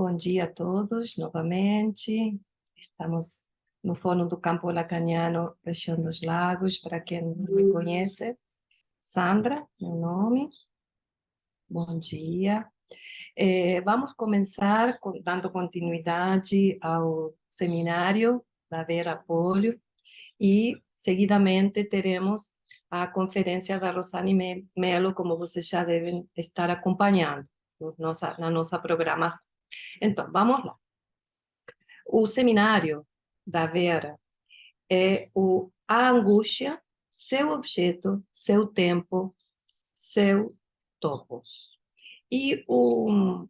Bom dia a todos, novamente. Estamos no Fórum do Campo Lacaniano, região dos Lagos, para quem não me conhece. Sandra, meu nome. Bom dia. Vamos começar dando continuidade ao seminário da Vera Polio e, seguidamente, teremos a conferência da Rosane Melo, como vocês já devem estar acompanhando na nossa programação. Então, vamos lá. O seminário da Vera é a angústia, seu objeto, seu tempo, seu topos. E uma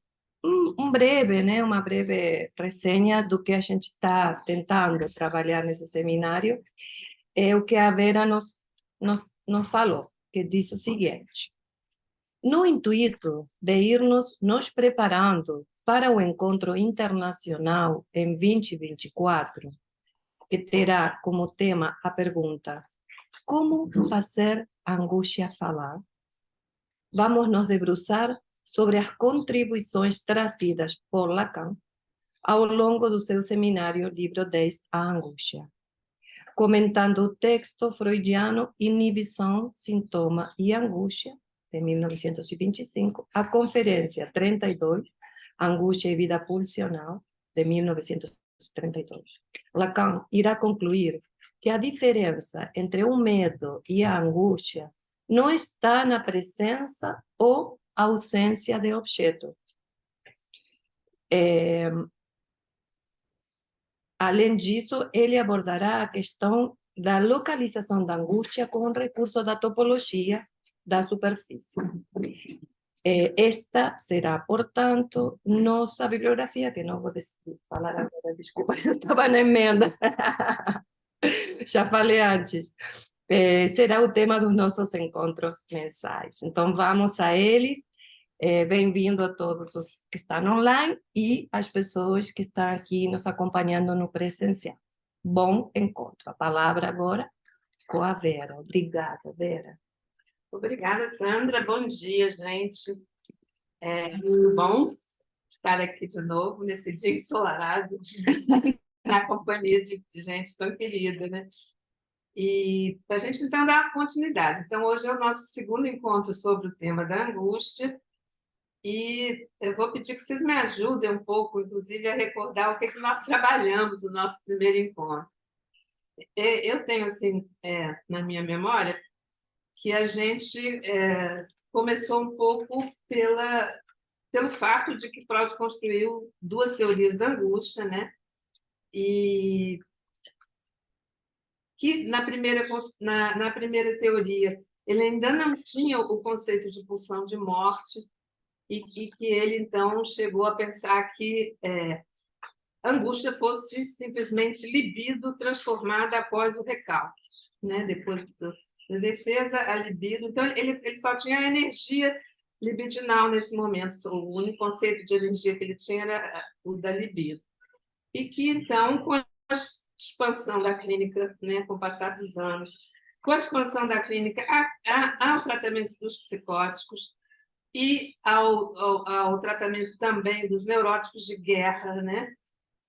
breve resenha do que a gente está tentando trabalhar nesse seminário é o que a Vera nos falou, que diz o seguinte: no intuito de irmos nos preparando para o encontro internacional em 2024, que terá como tema a pergunta: como fazer a angústia falar? Vamos nos debruçar sobre as contribuições trazidas por Lacan ao longo do seu seminário Livro 10, A Angústia, comentando o texto freudiano Inibição, Sintoma e Angústia, de 1925, a Conferência 32, Angústia e Vida Pulsional, de 1932. Lacan irá concluir que a diferença entre o medo e a angústia não está na presença ou ausência de objeto. Além disso, ele abordará a questão da localização da angústia com o recurso da topologia das superfícies. Esta será, portanto, nossa bibliografia, que não vou falar agora, desculpa, eu estava na emenda, já falei antes. Será o tema dos nossos encontros mensais. Então, vamos a eles. Bem-vindo a todos os que estão online e as pessoas que estão aqui nos acompanhando no presencial. Bom encontro. A palavra agora com a Vera. Obrigada, Vera. Obrigada, Sandra. Bom dia, gente. Muito bom estar aqui de novo, nesse dia ensolarado, na companhia de gente tão querida, né? E para a gente, então, dar continuidade. Então, hoje é o nosso segundo encontro sobre o tema da angústia, e eu vou pedir que vocês me ajudem um pouco, inclusive, a recordar o que nós trabalhamos no nosso primeiro encontro. Eu tenho, assim, na minha memória, que a gente começou um pouco pelo fato de que Freud construiu duas teorias da angústia, né? E que na primeira teoria ele ainda não tinha o conceito de pulsão de morte, e que ele, então, chegou a pensar que angústia fosse simplesmente libido transformada após o recalque, né? Depois da defesa, a libido. Então, ele só tinha a energia libidinal nesse momento. O único conceito de energia que ele tinha era o da libido. E que, então, com a expansão da clínica, né, com o passar dos anos, com a expansão da clínica ao tratamento dos psicóticos e ao tratamento também dos neuróticos de guerra, né,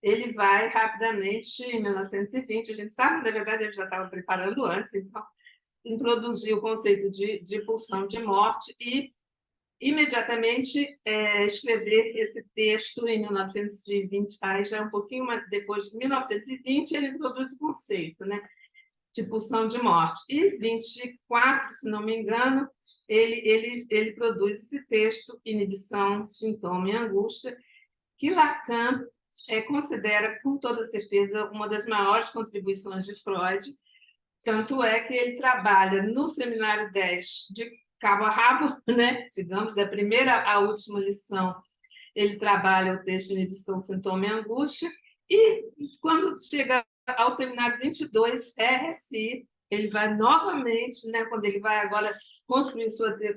ele vai rapidamente, em 1920, a gente sabe, na verdade, ele já estava preparando antes, então, introduziu o conceito de pulsão de morte e, imediatamente, escrever esse texto em 1920, aí já um pouquinho mais depois de 1920, ele introduz o conceito, né, de pulsão de morte. E, 24, se não me engano, ele produz esse texto, Inibição, Sintoma e Angústia, que Lacan considera, com toda certeza, uma das maiores contribuições de Freud, tanto é que ele trabalha no Seminário 10 de cabo a rabo, né? Digamos, da primeira à última lição, ele trabalha o texto de Inibição, Sintoma e Angústia, e quando chega ao Seminário 22, RSI, ele vai novamente, né, quando ele vai agora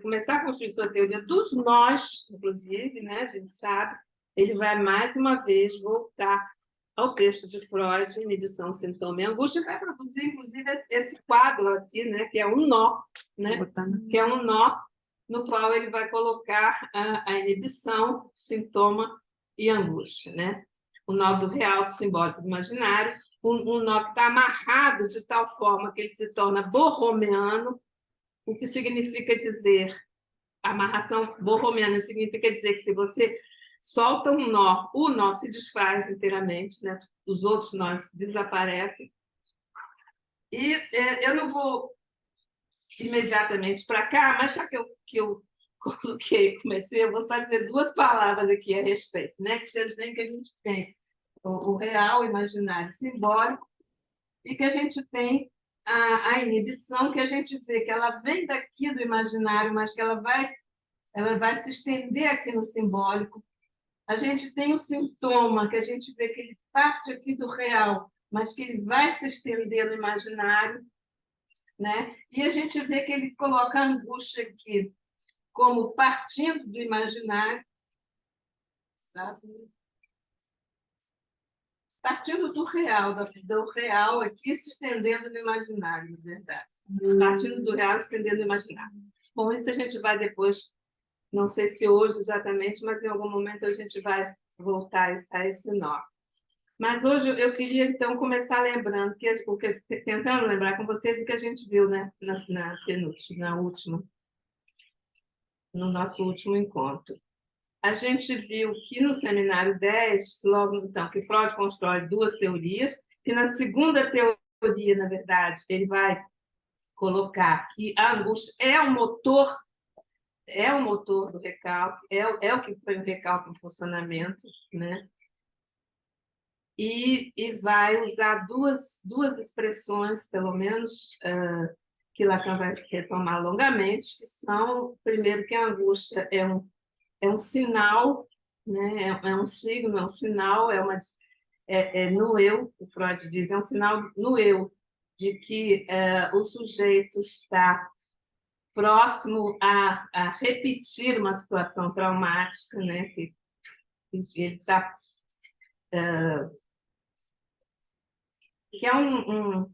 começar a construir sua teoria dos nós, inclusive, né, a gente sabe, ele vai mais uma vez voltar ao texto de Freud, Inibição, Sintoma e Angústia, e vai produzir, inclusive, esse quadro aqui, né, que é um nó, né, que é um nó no qual ele vai colocar a inibição, sintoma e angústia, né? O nó do real, do simbólico, do imaginário, um nó que está amarrado de tal forma que ele se torna borromeano, o que significa dizer, a amarração borromeana significa dizer que se você solta um nó, o nó se desfaz inteiramente, né? Os outros nós desaparecem. E eu não vou imediatamente para cá, mas já que eu comecei, eu vou só dizer duas palavras aqui a respeito, né? Que vocês veem que a gente tem o real, o imaginário, o simbólico, e que a gente tem a inibição, que a gente vê que ela vem daqui do imaginário, mas que ela vai se estender aqui no simbólico. A gente tem o sintoma, que a gente vê que ele parte aqui do real, mas que ele vai se estender no imaginário, né? E a gente vê que ele coloca a angústia aqui como partindo do imaginário, sabe? Partindo do real aqui se estendendo no imaginário, na verdade. Partindo do real se estendendo no imaginário. Bom, isso a gente vai depois, não sei se hoje exatamente, mas em algum momento a gente vai voltar a esse nó. Mas hoje eu queria, então, começar lembrando, tentando lembrar com vocês o que a gente viu, né, no nosso último encontro. A gente viu que no seminário 10, logo então, que Freud constrói duas teorias, que na segunda teoria, na verdade, ele vai colocar que a angústia é o motor do recalque, é o que põe o recalque em funcionamento, né? E vai usar duas expressões, pelo menos, que Lacan vai retomar longamente, que são, primeiro, que a angústia é um sinal, né? É um signo, é um sinal, no eu, o Freud diz, é um sinal no eu, de que o sujeito está próximo a repetir uma situação traumática, né? Que ele está... que é um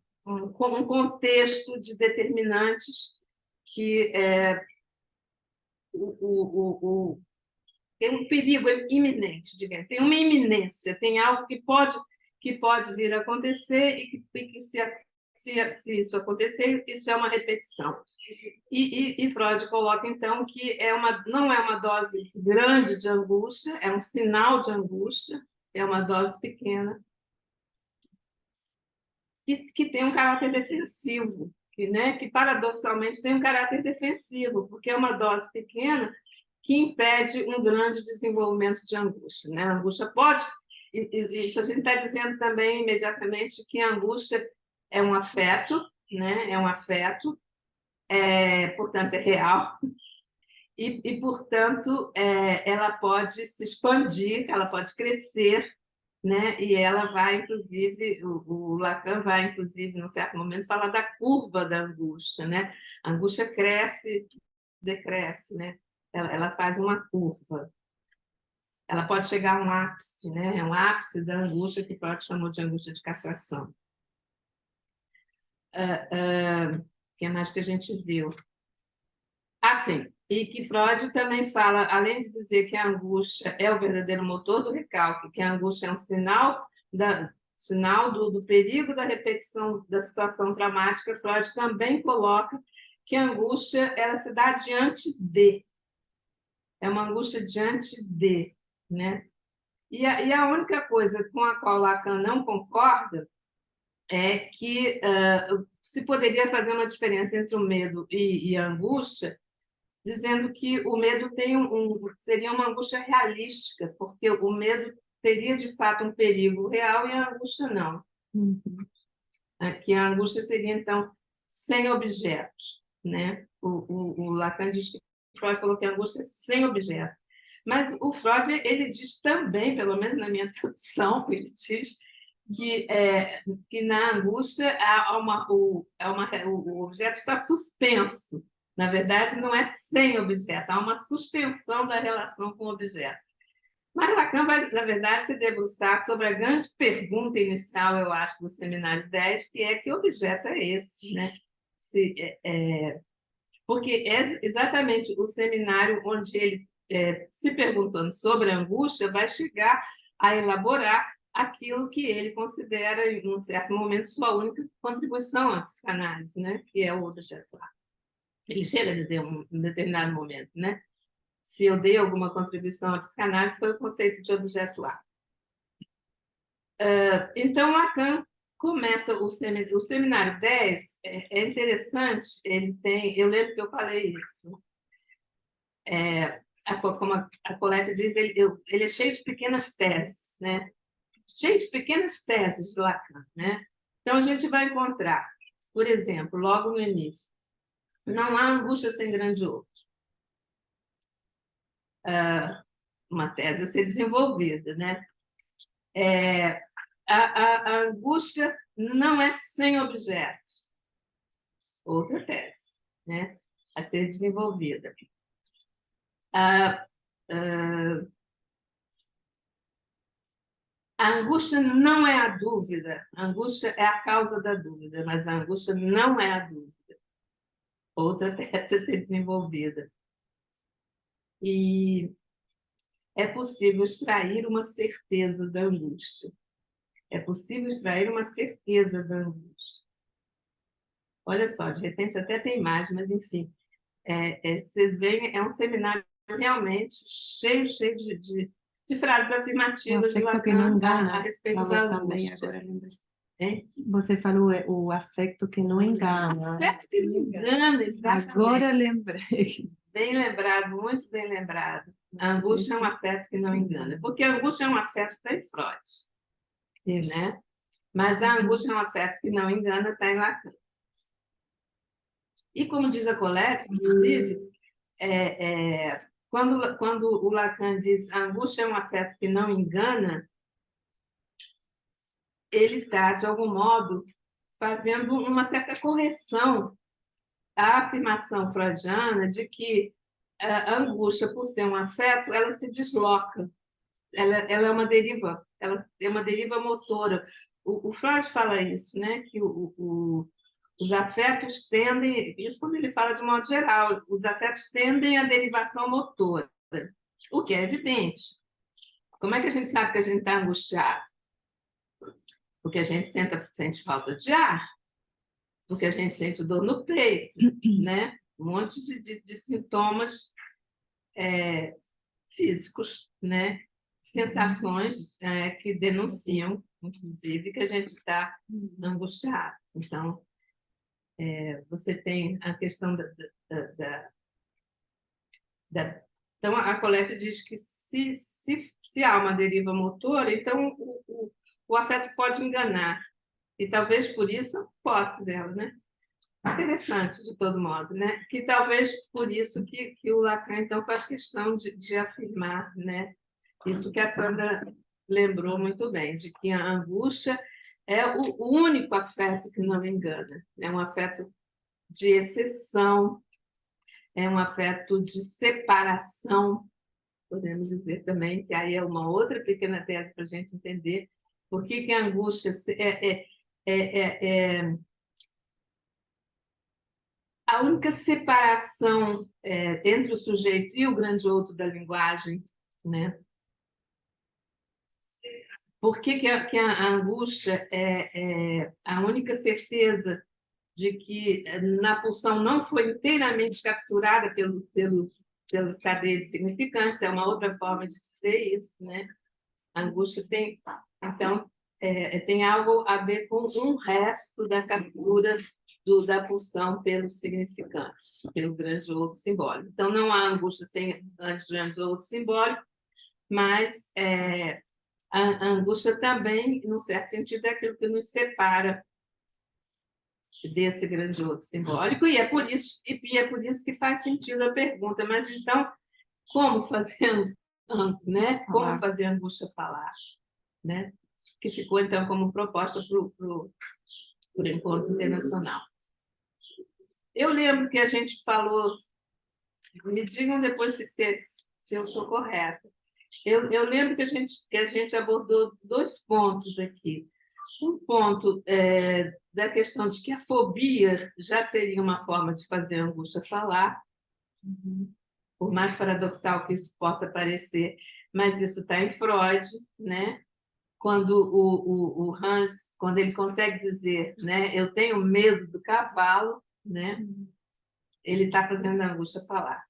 contexto de determinantes que tem um perigo iminente, digamos, tem uma iminência, tem algo que pode vir a acontecer e que se isso acontecer, isso é uma repetição. E Freud coloca, então, que não é uma dose grande de angústia, é um sinal de angústia, é uma dose pequena, que tem um caráter defensivo, que paradoxalmente tem um caráter defensivo, porque é uma dose pequena que impede um grande desenvolvimento de angústia, né? A angústia pode... Isso a gente está dizendo também imediatamente que a angústia é um afeto, né? É um afeto, portanto, é real, portanto, ela pode se expandir, ela pode crescer, né? E ela vai, inclusive, o Lacan vai, inclusive, num certo momento, falar da curva da angústia, né? A angústia cresce, decresce, né? Ela faz uma curva. Ela pode chegar a um ápice, né? É um ápice da angústia que Freud chamou de angústia de castração. O que mais que a gente viu? Sim, e que Freud também fala, além de dizer que a angústia é o verdadeiro motor do recalque, que a angústia é um sinal do perigo da repetição da situação traumática, Freud também coloca que a angústia ela se dá diante de. É uma angústia diante de, né? E a única coisa com a qual Lacan não concorda é que se poderia fazer uma diferença entre o medo e a angústia, dizendo que o medo seria uma angústia realística, porque o medo teria, de fato, um perigo real e a angústia não. Que a angústia seria, então, sem objetos, né? O Lacan diz que Freud falou que a angústia é sem objeto. Mas o Freud, ele diz também, pelo menos na minha tradução, ele diz que na angústia o objeto está suspenso. Na verdade, não é sem objeto, há uma suspensão da relação com o objeto. Mas Lacan vai, na verdade, se debruçar sobre a grande pergunta inicial, eu acho, do Seminário 10, que é que objeto é esse, né? Porque é exatamente o seminário onde ele se perguntando sobre a angústia, vai chegar a elaborar aquilo que ele considera, em um certo momento, sua única contribuição à psicanálise, né? Que é o objetuar. Ele chega a dizer em determinado momento, né? Se eu dei alguma contribuição à psicanálise, foi o conceito de objetuar. Então, Lacan começa o seminário 10, é interessante, ele tem, eu lembro que eu falei isso, como a Colette diz, ele é cheio de pequenas teses, né? Cheio de pequenas teses de Lacan, né? Então, a gente vai encontrar, por exemplo, logo no início, não há angústia sem grande outro. Uma tese a ser desenvolvida, né? A angústia não é sem objetos. Outra tese, né? A ser desenvolvida. A angústia não é a dúvida. A angústia é a causa da dúvida, mas a angústia não é a dúvida. Outra tese a ser desenvolvida. E é possível extrair uma certeza da angústia. É possível extrair uma certeza da angústia. Olha só, de repente até tem mais, mas enfim. Vocês veem, é um seminário realmente cheio de frases afirmativas de afecto que não Lacan engana, a respeito falou da também, angústia. agora lembrei. Hein? Você falou o afecto que não engana. Afecto que não engana, exatamente. Agora lembrei. Bem lembrado, muito bem lembrado. A angústia é um afeto que não engana. Porque a angústia é um afeto que está em Freud. Isso. Né? Mas a angústia é um afeto que não engana, está em Lacan. E como diz a Colette, inclusive, quando o Lacan diz a angústia é um afeto que não engana, ele está, de algum modo, fazendo uma certa correção à afirmação freudiana de que a angústia, por ser um afeto, ela se desloca. Ela é uma deriva, ela é uma deriva motora. O Freud fala isso, né? Que os afetos tendem, isso quando ele fala de modo geral, os afetos tendem à derivação motora, o que é evidente. Como é que a gente sabe que a gente está angustiado? Porque a gente sente falta de ar, porque a gente sente dor no peito, né? Um monte de sintomas físicos, né? Sensações que denunciam, inclusive, que a gente está angustiado. Então, você tem a questão Então, a Colette diz que se há uma deriva motora, então o afeto pode enganar. E talvez por isso, a hipótese dela, né? Interessante, de todo modo, né? Que talvez por isso que o Lacan, então, faz questão de afirmar, né? Isso que a Sandra lembrou muito bem, de que a angústia é o único afeto que não engana. É um afeto de exceção, é um afeto de separação, podemos dizer também, que aí é uma outra pequena tese para a gente entender por que a angústia a única separação entre o sujeito e o grande outro da linguagem, né? Por que a angústia é a única certeza de que na pulsão não foi inteiramente capturada pelas cadeias de significantes? É uma outra forma de dizer isso, né? A angústia tem, então, tem algo a ver com um resto da captura da pulsão pelos significantes, pelo grande outro simbólico. Então, não há angústia sem grande outro simbólico, mas a angústia também, num certo sentido, é aquilo que nos separa desse grande outro simbólico, e é por isso que faz sentido a pergunta, mas então, como fazer, né? Como fazer a angústia falar? Né? Que ficou, então, como proposta para o encontro internacional. Eu lembro que a gente falou, me digam depois se eu estou correta. Eu lembro que a gente abordou dois pontos aqui. Um ponto da questão de que a fobia já seria uma forma de fazer a angústia falar. por mais paradoxal que isso possa parecer, mas isso está em Freud, né? Quando o Hans, quando ele consegue dizer, né, eu tenho medo do cavalo, né? Ele está fazendo a angústia falar.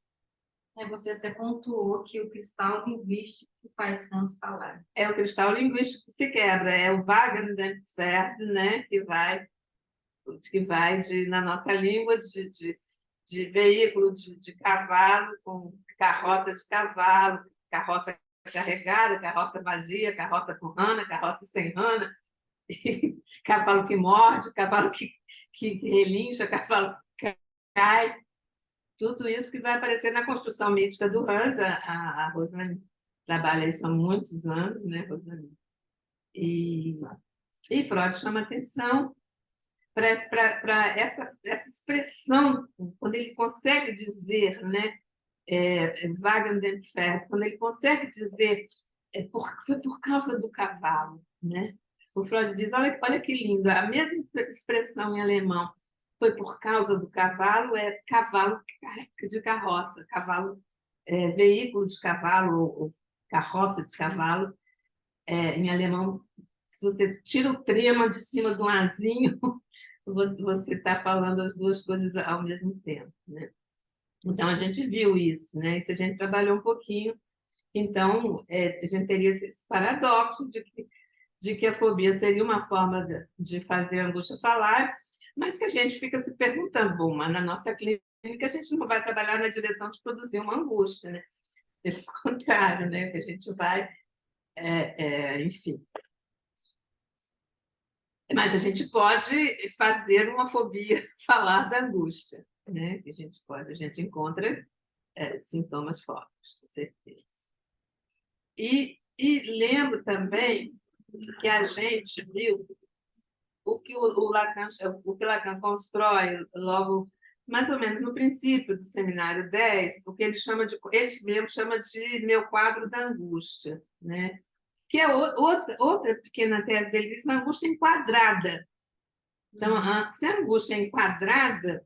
Você até pontuou que o cristal linguístico faz Hans falar. É o cristal linguístico que se quebra, é o Wagendenpferd, né, que vai na nossa língua de veículo de cavalo, com carroça de cavalo, carroça carregada, carroça vazia, carroça com rana, carroça sem rana, cavalo que morde, cavalo que relincha, cavalo que cai. Tudo isso que vai aparecer na construção mítica do Hans. A Rosane trabalha isso há muitos anos, né, Rosane? E Freud chama atenção para essa expressão, quando ele consegue dizer, né, Wagendenpferd, quando ele consegue dizer foi por causa do cavalo, né? O Freud diz, olha que lindo, a mesma expressão em alemão, foi por causa do cavalo, é cavalo de carroça, cavalo, veículo de cavalo, ou carroça de cavalo, em alemão, se você tira o trema de cima de um azinho, você está falando as duas coisas ao mesmo tempo, né? Então, a gente viu isso, né? Isso a gente trabalhou um pouquinho. Então, a gente teria esse paradoxo de que a fobia seria uma forma de fazer a angústia falar, mas que a gente fica se perguntando, bom, mas na nossa clínica a gente não vai trabalhar na direção de produzir uma angústia, né? Pelo contrário, né? Que a gente vai, enfim. Mas a gente pode fazer uma fobia falar da angústia, né? Que a gente encontra sintomas fortes, com certeza. E lembro também que a gente viu o que Lacan constrói logo, mais ou menos no princípio do seminário 10, o que ele mesmo chama de meu quadro da angústia, né? Que é outra pequena tese dele, diz a angústia enquadrada. Então, se a angústia é enquadrada,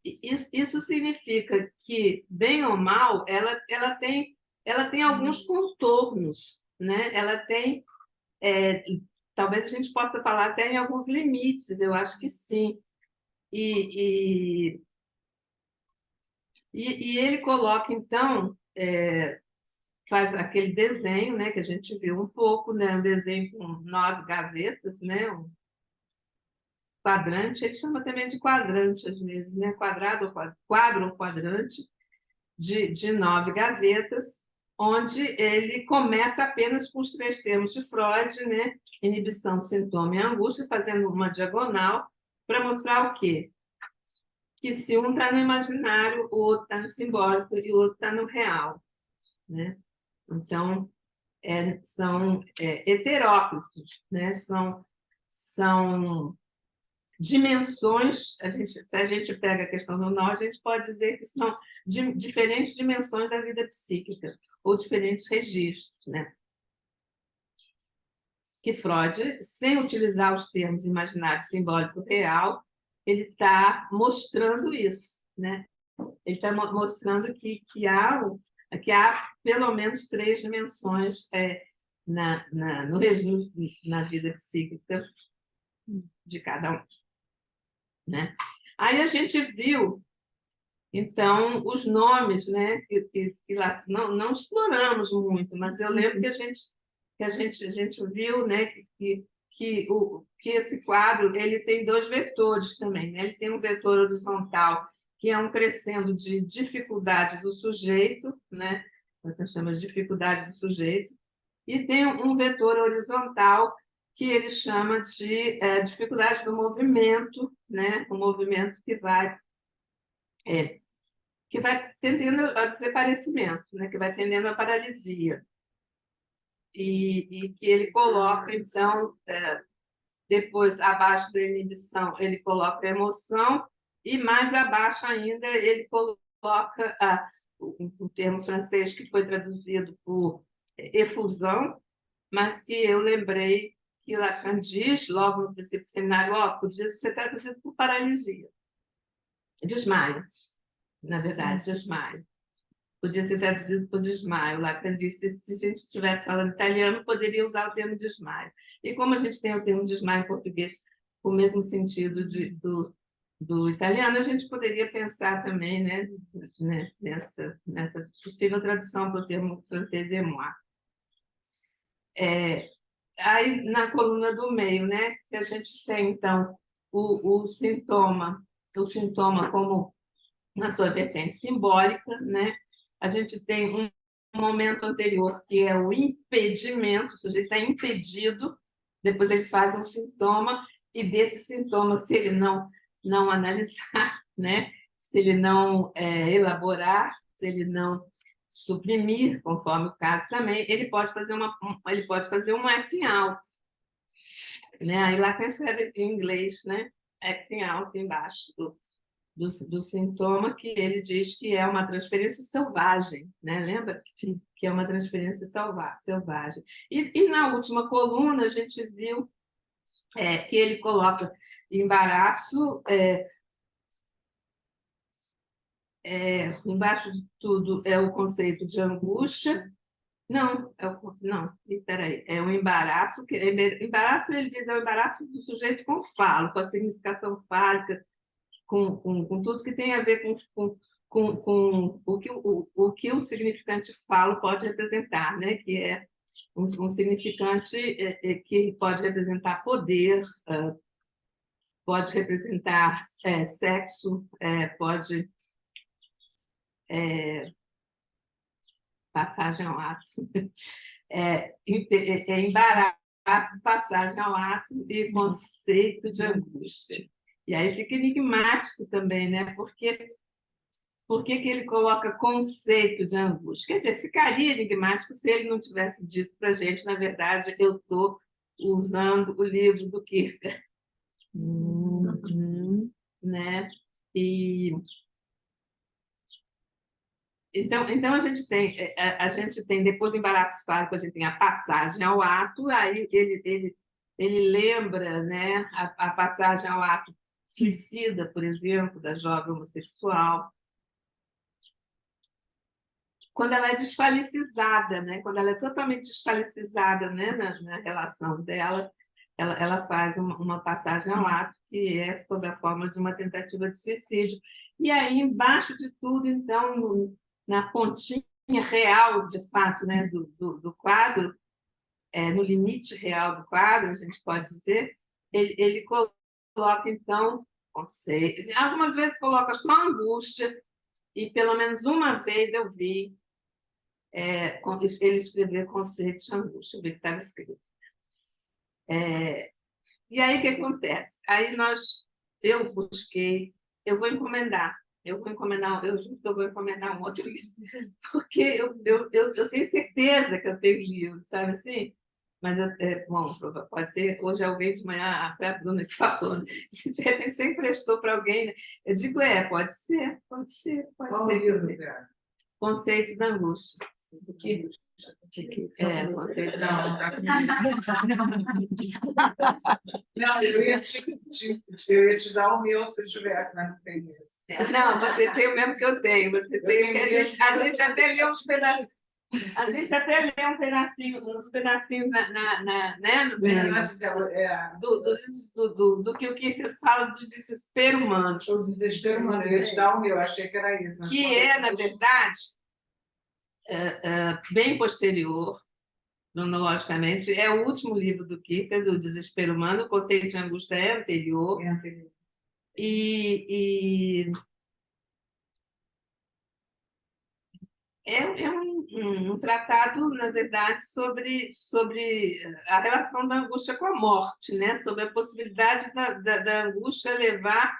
isso significa que, bem ou mal, ela tem alguns contornos, né? Ela tem, talvez a gente possa falar até em alguns limites, eu acho que sim. E ele coloca, então, faz aquele desenho, né, que a gente viu um pouco, né, um desenho com 9 gavetas, né, um quadrante, ele chama também de quadrante, às vezes, né, quadrado quadro ou quadrante, de 9 gavetas, onde ele começa apenas com os 3 termos de Freud, né, inibição, sintoma e angústia, fazendo uma diagonal para mostrar o quê? Que se um está no imaginário, o outro está no simbólico e o outro está no real, né? Então, são heteróclitos, né? São dimensões, se a gente pega a questão do nó, a gente pode dizer que são diferentes dimensões da vida psíquica, ou diferentes registros, né? Que Freud, sem utilizar os termos imaginário, simbólico, real, ele está mostrando isso, né? Ele está mostrando que há pelo menos 3 dimensões no regime, na vida psíquica de cada um, né? Aí a gente viu, então, os nomes, né, que lá não exploramos muito, mas eu lembro que a gente viu, né, que esse quadro ele tem 2 vetores também, né? Ele tem um vetor horizontal, que é um crescendo de dificuldade do sujeito, né? A gente chama de dificuldade do sujeito, e tem um vetor horizontal que ele chama de dificuldade do movimento, né? O movimento que vai tendendo ao desaparecimento, né? Que vai tendendo à paralisia. E que ele coloca, então, depois, abaixo da inibição, ele coloca a emoção, e mais abaixo ainda, ele coloca um termo francês que foi traduzido por efusão, mas que eu lembrei que Lacan diz, logo no princípio do seminário, podia ser traduzido por paralisia. Desmaio, na verdade, desmaio. podia ser traduzido por desmaio. Lacan disse que se a gente estivesse falando italiano, poderia usar o termo desmaio. E como a gente tem o termo desmaio em português com o mesmo sentido do italiano, a gente poderia pensar também, né, nessa possível tradução para o termo francês émoi. Aí, na coluna do meio, né, que a gente tem, então, o sintoma como na sua vertente simbólica, né? A gente tem um momento anterior, que é o impedimento, o sujeito está impedido, depois ele faz um sintoma, e desse sintoma, se ele não analisar, né? Se ele não elaborar, se ele não suprimir, conforme o caso também, ele pode fazer um acting out, né? Aí lá que escreve em inglês, né? Acting out embaixo do sintoma, que ele diz que é uma transferência selvagem, né? Lembra? Sim. Que é uma transferência selvagem. E na última coluna a gente viu que ele coloca embaraço, embaixo de tudo é o conceito de angústia. Não, peraí, é o embaraço, embaraço ele diz, é o embaraço do sujeito com falo, com a significação fálica, com tudo que tem a ver com o que o significante falo pode representar, né? Que é um significante que pode representar poder, pode representar sexo, pode passagem ao ato, embaraço, passagem ao ato e conceito de angústia. E aí fica enigmático também, né? Por que que ele coloca conceito de angústia? Quer dizer, ficaria enigmático se ele não tivesse dito para a gente, na verdade, eu estou usando o livro do Kierkegaard. Né? Então a gente tem, depois do embaraço fálico, a gente tem a passagem ao ato, aí ele lembra, né, a passagem ao ato suicida, por exemplo, da jovem homossexual, quando ela é desfalicizada, né, quando ela é totalmente desfalicizada, né, na relação dela, ela faz uma passagem ao ato que é sob a forma de uma tentativa de suicídio. E aí, embaixo de tudo, então, na pontinha real, de fato, né, do quadro, no limite real do quadro, a gente pode dizer, ele coloca, então, conceito. Algumas vezes coloca só angústia, e pelo menos uma vez eu vi ele escrever conceito de angústia, eu vi que estava escrito. E aí o que acontece? Aí eu busquei, eu juro que eu vou encomendar um outro livro, porque eu tenho certeza que eu tenho livro, sabe assim? Mas, bom, pode ser hoje alguém de manhã, foi a Bruna que falou, né? Se de repente você emprestou para alguém, né? Eu digo, pode ser. Qual livro, cara? Conceito da angústia. Do que? Conceito da angústia. Não, eu ia te dar o meu se eu tivesse, mas não tem esse. Não, você tem o mesmo que eu tenho. Você tem, a gente até lê uns pedacinhos. A gente até lê uns pedacinhos né, no do que o Kierkegaard fala de desespero humano. O desespero humano, eu ia te dar o meu, achei que era isso. Que é, na verdade, bem posterior, cronologicamente, é o último livro do Kierkegaard, do Desespero Humano, o conceito de angústia é anterior. E é um tratado, na verdade, sobre a relação da angústia com a morte, né? Sobre a possibilidade da angústia levar,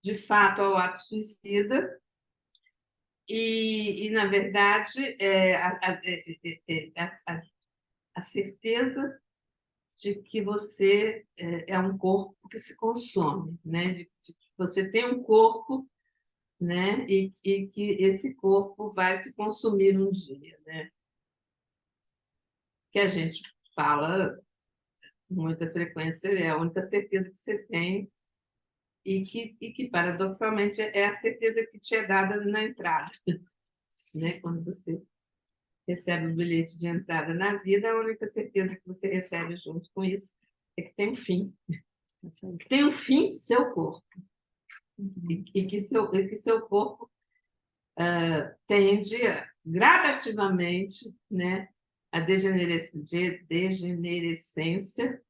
de fato, ao ato suicida. E na verdade, a certeza de que você é um corpo que se consome, né? De que você tem um corpo, né? E que esse corpo vai se consumir um dia, né? Que a gente fala com muita frequência, é a única certeza que você tem e que paradoxalmente é a certeza que te é dada na entrada, né? Quando você recebe o bilhete de entrada na vida, a única certeza que você recebe junto com isso é que tem um fim. Que tem um fim seu corpo. E que seu corpo tende gradativamente, né, a degenerescência.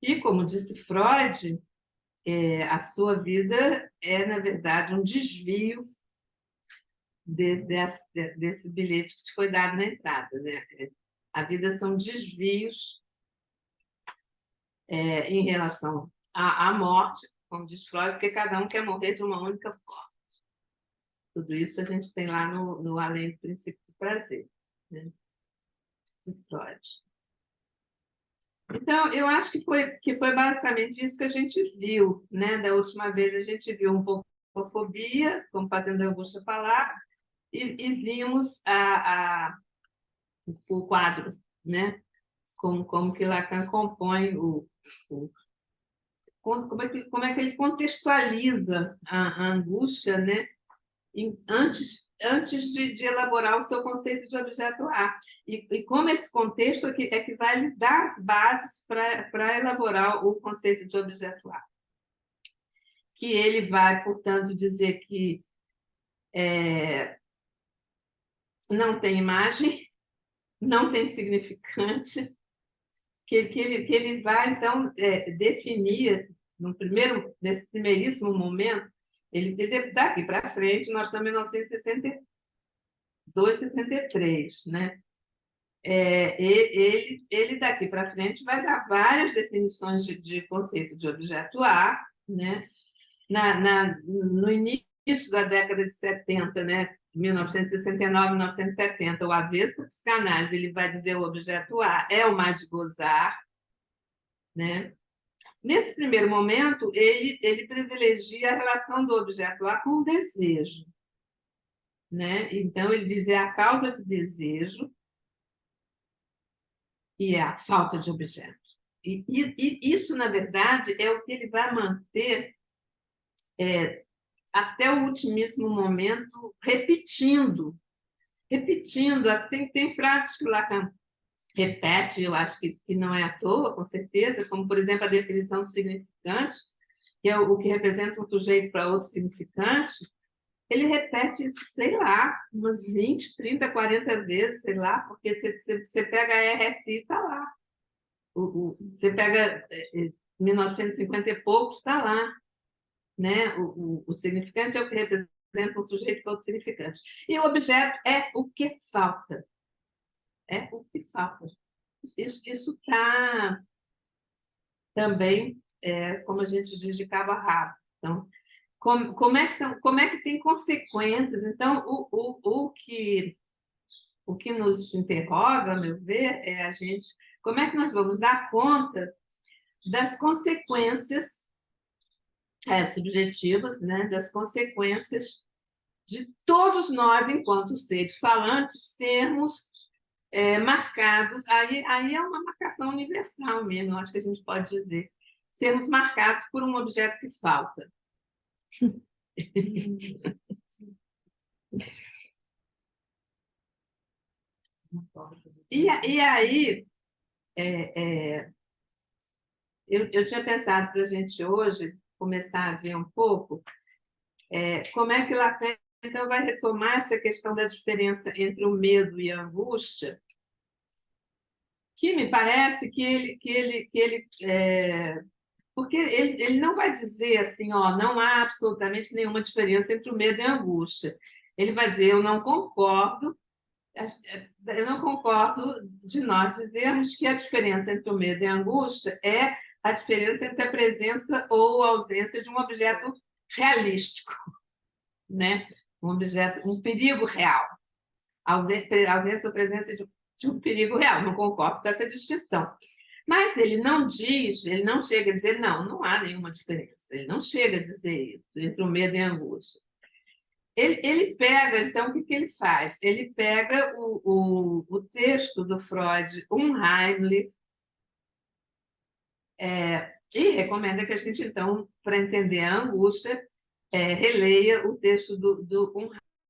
E, como disse Freud, a sua vida é, na verdade, um desvio desse bilhete que te foi dado na entrada, né? A vida são desvios em relação à morte, como diz Freud, porque cada um quer morrer de uma única forma. Tudo isso a gente tem lá no Além do Princípio do Prazer, né? De Freud. Então, eu acho que foi basicamente isso que a gente viu, né? Da última vez a gente viu um pouco a fobia, como fazendo a Augusta falar, e vimos o quadro, né? Como que Lacan compõe como é que ele contextualiza a angústia, né? Antes de elaborar o seu conceito de objeto A. E como esse contexto é que vai lhe dar as bases para elaborar o conceito de objeto A. Que ele vai, portanto, dizer que não tem imagem, não tem significante, que ele vai, então, definir, nesse primeiríssimo momento, ele daqui para frente, nós estamos em 1962, 63, né? Ele daqui para frente vai dar várias definições de conceito de objeto A, né? No início da década de 70, né? 1969, 1970, o avesso da psicanálise, ele vai dizer o objeto A é o mais de gozar, né? Nesse primeiro momento, ele privilegia a relação do objeto A com o desejo, né? Então, ele diz a causa de desejo e a falta de objeto. E isso, na verdade, é o que ele vai manter até o ultimíssimo momento, repetindo. Tem frases que Lacan repete, eu acho que não é à toa, com certeza, como, por exemplo, a definição do significante, que é o que representa um sujeito para outro significante. Ele repete isso, sei lá, umas 20, 30, 40 vezes, sei lá, porque você pega a RSI e está lá. Você pega 1950 e poucos, está lá. Né? O significante é o que representa um sujeito para outro significante. E o objeto é o que falta. É o que falta. Isso está também, como a gente diz, de cabo a rabo. Então, como é que tem consequências? Então, o que nos interroga, a meu ver, é como é que nós vamos dar conta das consequências subjetivas, né, das consequências de todos nós, enquanto seres falantes, sermos marcados, aí é uma marcação universal mesmo, acho que a gente pode dizer, sermos marcados por um objeto que falta. E aí, eu tinha pensado para a gente hoje começar a ver um pouco como é que Lacan então vai retomar essa questão da diferença entre o medo e a angústia, que me parece que ele porque ele não vai dizer assim, ó, não há absolutamente nenhuma diferença entre o medo e a angústia. Ele vai dizer, eu não concordo de nós dizermos que a diferença entre o medo e a angústia é a diferença entre a presença ou a ausência de um objeto realístico, né? Um perigo real. Ausência ou presença de um perigo real. Não concordo com essa distinção. Mas ele não chega a dizer, não há nenhuma diferença. Ele não chega a dizer isso entre o medo e a angústia. Ele pega, então, o que ele faz? Ele pega o texto do Freud, Unheimlich, e recomenda que a gente, então, para entender a angústia, releia o texto do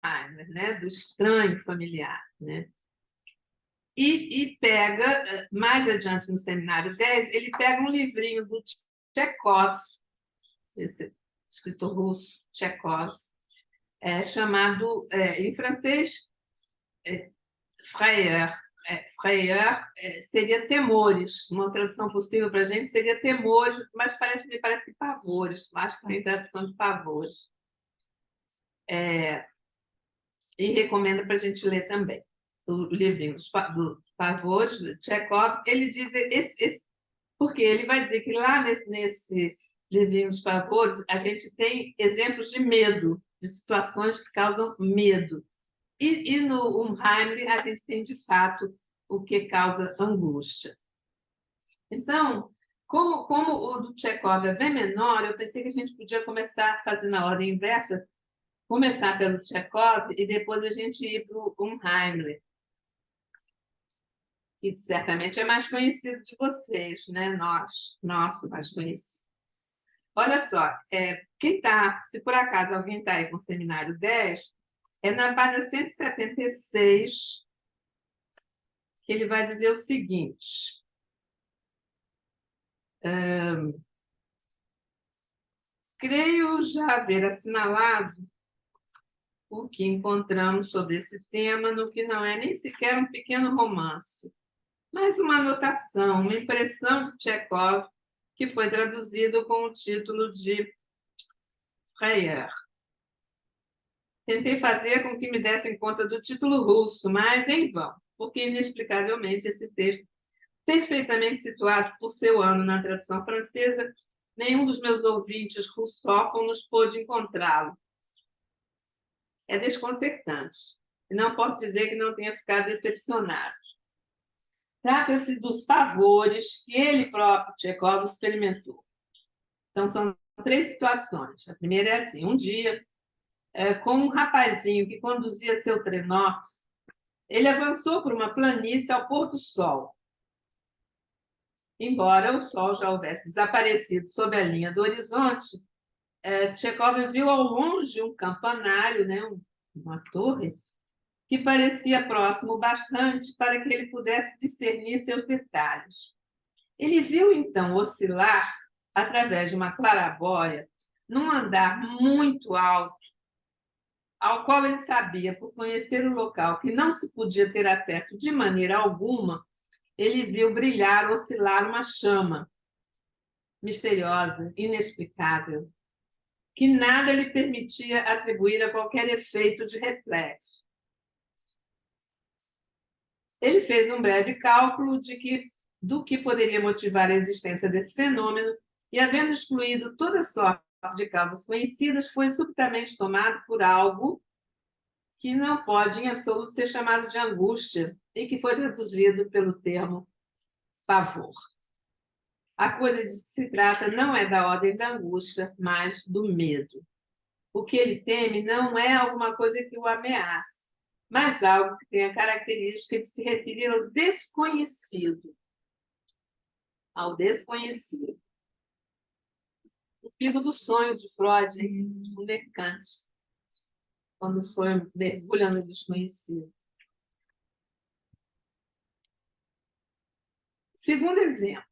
Unheimlich, né? Do estranho familiar, né? E pega, mais adiante no seminário 10, ele pega um livrinho do Tchekov, esse escritor russo, Tchekov, chamado, em francês, Frayeur. Frayeur seria temores, uma tradução possível para a gente seria temores, mas me parece que pavores, acho que tem tradução de pavores. E recomenda para a gente ler também o livrinho do Pavores, do Tchekov. Ele diz porque ele vai dizer que lá nesse livrinho dos Pavores a gente tem exemplos de medo, de situações que causam medo. E no Unheimlich a gente tem, de fato, o que causa angústia. Então, como o do Tchekov é bem menor, eu pensei que a gente podia começar fazendo a ordem inversa, começar pelo Tchekov e depois a gente ir para o Unheimlich, que certamente é mais conhecido de vocês, né? Nosso mais conhecido. Olha só, se por acaso alguém está aí com o seminário 10, é na página 176 que ele vai dizer o seguinte. Creio já haver assinalado o que encontramos sobre esse tema no que não é nem sequer um pequeno romance, mas uma anotação, uma impressão de Tchekov, que foi traduzido com o título de Frayeur. Tentei fazer com que me dessem conta do título russo, mas em vão, porque, inexplicavelmente, esse texto, perfeitamente situado por seu ano na tradução francesa, nenhum dos meus ouvintes russófonos pôde encontrá-lo. É desconcertante. E não posso dizer que não tenha ficado decepcionado. Trata-se dos pavores que ele próprio, Tchekov, experimentou. Então, são 3 situações. A primeira é assim: um dia, com um rapazinho que conduzia seu trenó, ele avançou por uma planície ao pôr do sol. Embora o sol já houvesse desaparecido sob a linha do horizonte, Tchekov viu ao longe um campanário, né, uma torre, que parecia próximo bastante para que ele pudesse discernir seus detalhes. Ele viu, então, oscilar, através de uma claraboia, num andar muito alto, ao qual ele sabia, por conhecer o local, que não se podia ter acesso de maneira alguma, ele viu brilhar, oscilar uma chama misteriosa, inexplicável, que nada lhe permitia atribuir a qualquer efeito de reflexo. Ele fez um breve cálculo do que poderia motivar a existência desse fenômeno e, havendo excluído toda sorte de causas conhecidas, foi subitamente tomado por algo que não pode, em absoluto, ser chamado de angústia e que foi traduzido pelo termo pavor. A coisa de que se trata não é da ordem da angústia, mas do medo. O que ele teme não é alguma coisa que o ameace, mas algo que tem a característica de se referir ao desconhecido. Ao desconhecido. O pico do sonho de Freud, um Kant, quando o sonho mergulha no desconhecido. Segundo exemplo.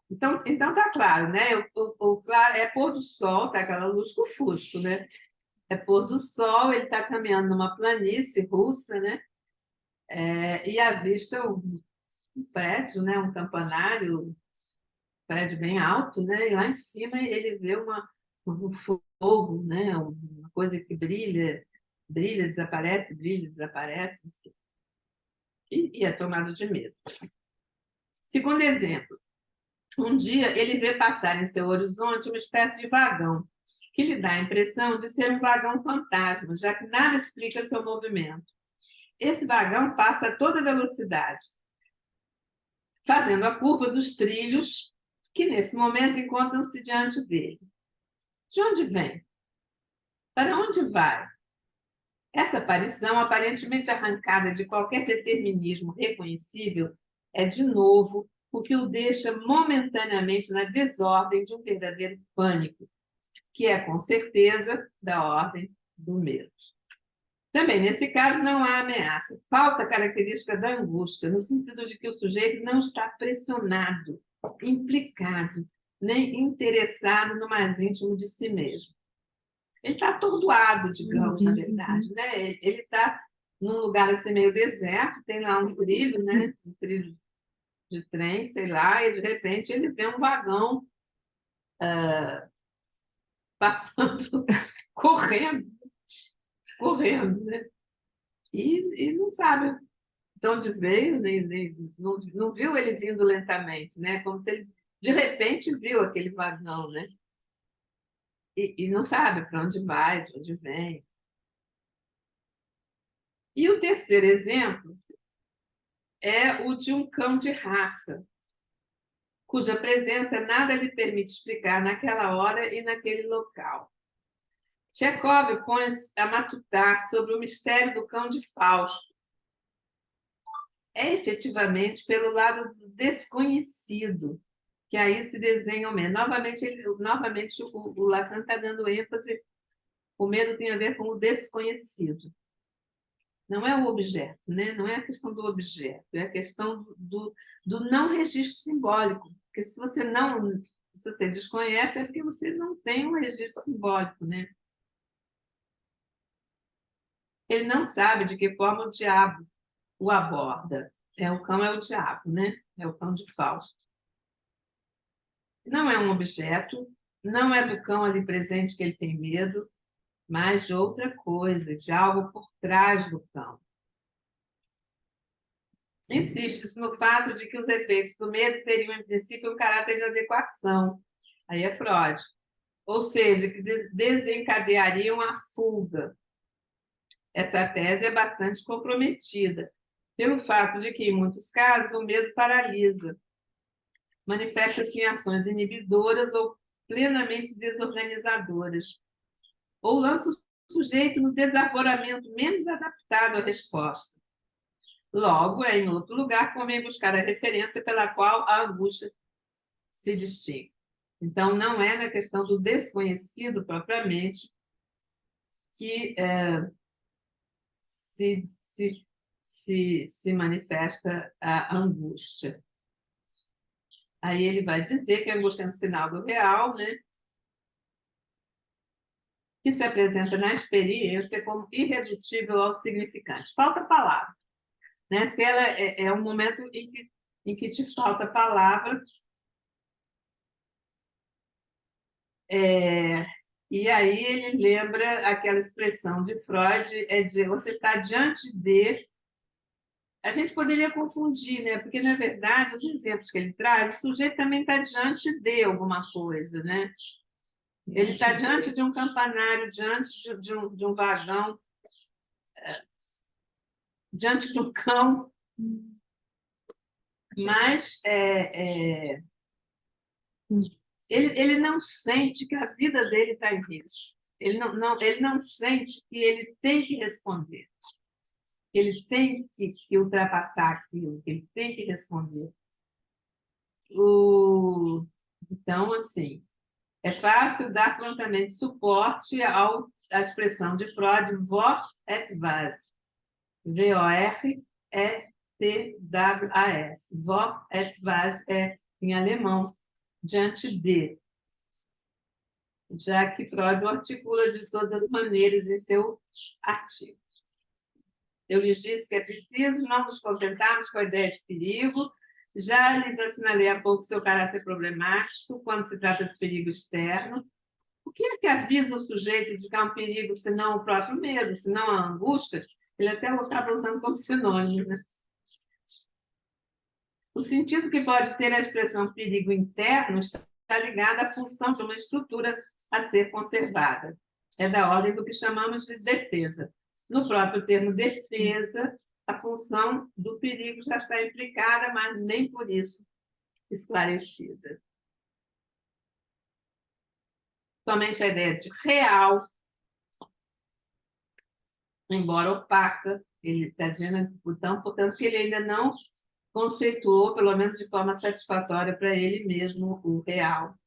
Então tá claro, né? O claro é pôr do sol, tá aquela lusco-fusco, né? É pôr do sol, ele está caminhando numa planície russa, né? E avista um prédio, né? Um campanário, prédio bem alto, né? E lá em cima ele vê um fogo, né? Uma coisa que brilha, desaparece, e é tomado de medo. Segundo exemplo, um dia ele vê passar em seu horizonte uma espécie de vagão, que lhe dá a impressão de ser um vagão fantasma, já que nada explica seu movimento. Esse vagão passa a toda velocidade, fazendo a curva dos trilhos que, nesse momento, encontram-se diante dele. De onde vem? Para onde vai? Essa aparição, aparentemente arrancada de qualquer determinismo reconhecível, é, de novo, o que o deixa momentaneamente na desordem de um verdadeiro pânico, que é, com certeza, da ordem do medo. Também, nesse caso, não há ameaça. Falta a característica da angústia, no sentido de que o sujeito não está pressionado, implicado, nem interessado no mais íntimo de si mesmo. Ele está atordoado, digamos, na verdade, né? Ele está num lugar assim meio deserto, tem lá um trilho, né? Um trilho de trem, sei lá, e de repente ele vê um vagão passando, correndo, né? E não sabe de onde veio, não viu ele vindo lentamente, né? Como se ele, de repente, viu aquele vagão, né? E não sabe para onde vai, de onde vem. E o terceiro exemplo é o de um cão de raça, cuja presença nada lhe permite explicar naquela hora e naquele local. Tchekov põe-se a matutar sobre o mistério do cão de Fausto. É efetivamente pelo lado do desconhecido que aí se desenha o medo. Novamente o Lacan está dando ênfase, o medo tem a ver com o desconhecido. Não é o objeto, né? Não é a questão do objeto, é a questão do não registro simbólico. Porque se você desconhece, é porque você não tem um registro simbólico, né? Ele não sabe de que forma o diabo o aborda. O cão é o diabo, né? É o cão de Fausto. Não é um objeto, não é do cão ali presente que ele tem medo, mas de outra coisa, de algo por trás do cão. Insiste-se no fato de que os efeitos do medo teriam, em princípio, um caráter de adequação. Aí é Freud. Ou seja, que desencadeariam a fuga. Essa tese é bastante comprometida, pelo fato de que, em muitos casos, o medo paralisa, manifesta-se em ações inibidoras ou plenamente desorganizadoras, ou lança o sujeito no desaforamento menos adaptado à resposta. Logo, é em outro lugar que convém buscar a referência pela qual a angústia se distingue. Então, não é na questão do desconhecido propriamente que se manifesta a angústia. Aí ele vai dizer que a angústia é um sinal do real, né? Que se apresenta na experiência como irredutível ao significante. Falta palavra. Né? Se ela é um momento em que te falta palavra, e aí ele lembra aquela expressão de Freud, de você está diante de... A gente poderia confundir, né? Porque, na verdade, os exemplos que ele traz, o sujeito também está diante de alguma coisa, né? Ele está diante de um campanário, diante de um vagão, diante de um cão, mas ele não sente que a vida dele está em risco. Ele não sente que ele tem que responder, que ele tem que ultrapassar aquilo, que ele tem que responder. Então, assim, é fácil dar prontamente suporte à expressão de Freud, Wort et was, V-O-R-E-T-W-A-S. Wort et was é em alemão, diante de, já que Freud o articula de todas as maneiras em seu artigo. Eu lhes disse que é preciso não nos contentarmos com a ideia de perigo. Já lhes assinalei há pouco seu caráter problemático quando se trata de perigo externo. O que é que avisa o sujeito de que há um perigo, senão o próprio medo, senão a angústia? Ele até acaba usando como sinônimo, né? O sentido que pode ter a expressão perigo interno está ligado à função de uma estrutura a ser conservada. É da ordem do que chamamos de defesa. No próprio termo defesa, a função do perigo já está implicada, mas nem por isso esclarecida. Somente a ideia de real, embora opaca, ele está dizendo, portanto, que ele ainda não conceituou, pelo menos de forma satisfatória para ele mesmo, o real.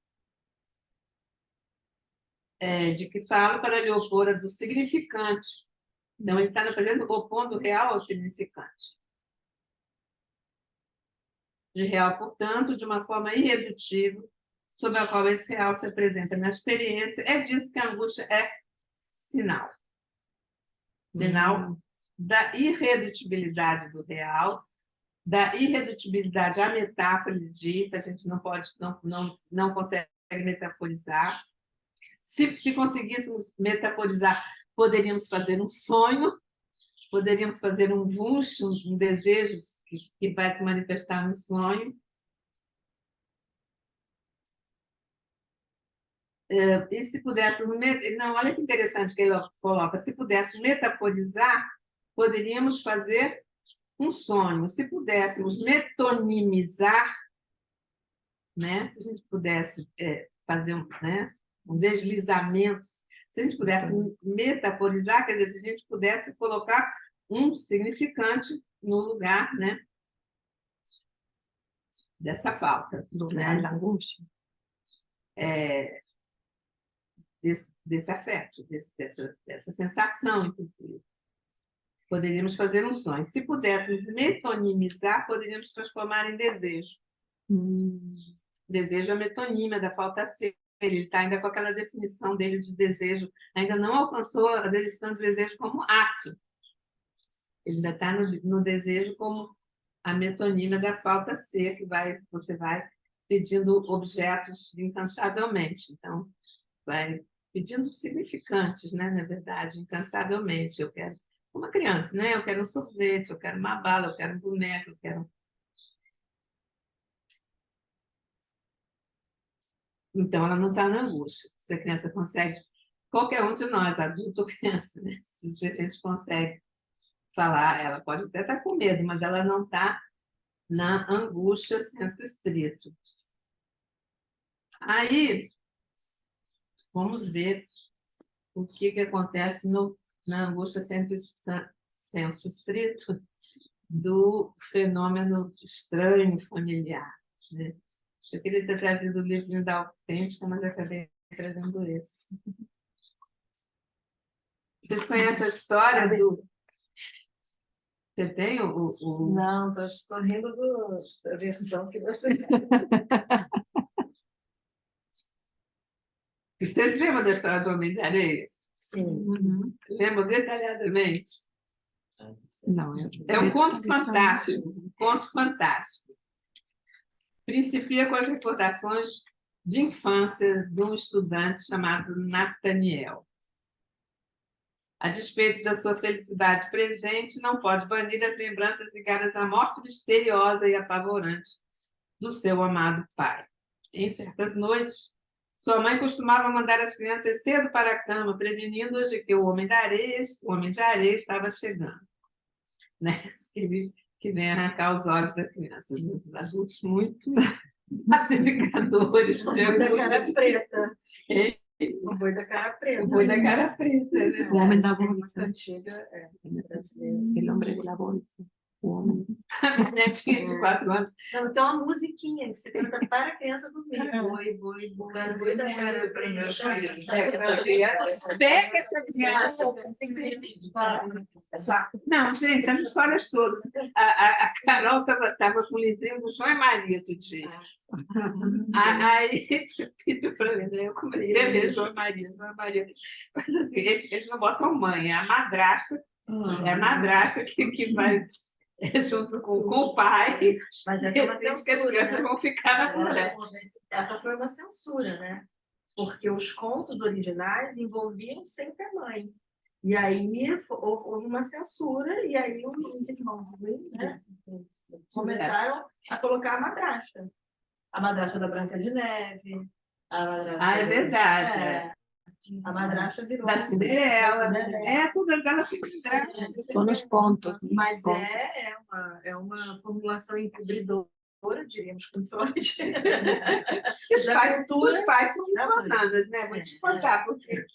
De que falo para lhe opor a do significante, Então, ele está, por exemplo, opondo o real ao significante. De real, portanto, de uma forma irredutível, sob a qual esse real se apresenta na experiência, é disso que a angústia é sinal. Sinal da irredutibilidade do real, da irredutibilidade à metáfora, ele diz, a gente não pode, não consegue metaforizar. Se conseguíssemos metaforizar, poderíamos fazer um sonho, poderíamos fazer um wunsch, um desejo que vai se manifestar no sonho. E se pudéssemos... Não, olha que interessante que ele coloca. Se pudéssemos metaforizar, poderíamos fazer um sonho. Se pudéssemos metonimizar, né? Se a gente pudesse fazer um deslizamento, se a gente pudesse metaforizar, quer dizer, se a gente pudesse colocar um significante no lugar, né, dessa falta, Da angústia. Desse afeto, dessa sensação, inclusive. Poderíamos fazer um sonho. Se pudéssemos metonimizar, poderíamos transformar em desejo. Desejo é a metonímia da falta ser. Ele está ainda com aquela definição dele de desejo, ainda não alcançou a definição de desejo como ato. Ele ainda está no desejo como a metonímia da falta ser, que você vai pedindo objetos incansavelmente. Então, vai pedindo significantes, né, na verdade, incansavelmente. Eu quero uma criança, né? Eu quero um sorvete, eu quero uma bala, eu quero um boneco, eu quero... Então, ela não está na angústia. Se a criança consegue, qualquer um de nós, adulto ou criança, né? Se a gente consegue falar, ela pode até estar com medo, mas ela não está na angústia senso estrito. Aí, vamos ver o que acontece na angústia senso estrito do fenômeno estranho familiar, né? Eu queria ter trazido o livro da Autêntica, mas acabei trazendo esse. Vocês conhecem a história do... Você tem o... Não, estou rindo da versão que você... Vocês lembram da história do Homem de Areia? Sim. Lembram detalhadamente? Não, É um conto fantástico, um conto fantástico. Principia com as recordações de infância de um estudante chamado Nathaniel. A despeito da sua felicidade presente, não pode banir as lembranças ligadas à morte misteriosa e apavorante do seu amado pai. Em certas noites, sua mãe costumava mandar as crianças cedo para a cama, prevenindo-as de que o homem de areia estava chegando, né? Que vem arrancar os olhos da criança. Os adultos muito pacificadores. O boi da cara preta. O boi da cara preta. O boi da cara preta, né? O homem da bolsa. Antiga, brasileira. El hombre de la bolsa. O homem. A netinha de 4 anos. Não, então uma musiquinha que você canta para a criança dormir. Boi, boi, boi, boi da cara preta. Pega essa criança. Não, gente, as histórias todas. A Carol estava com o livrinho do João e Maria outro dia. Aí pediu para mim, né? Eu comecei a ler João e Maria. Mas assim, eles não botam mãe, é a madrasta. É a madrasta que vai junto com o pai. Mas essa é uma que as censura, crianças né? vão ficar na floresta. Essa foi uma censura, né? Porque os contos originais envolviam sempre a mãe. E aí houve uma censura, e aí os irmãos, né, começaram a colocar a madrasta. A madrasta da Branca de Neve. A madrasta É verdade. A madrasta virou... Da Cinderela. Da Cinderela. Todas elas se fizeram. Só nos contos. Mas é uma formulação encobridora, diríamos, com Freud. Os pais são bananas, né? Vou te contar, porque...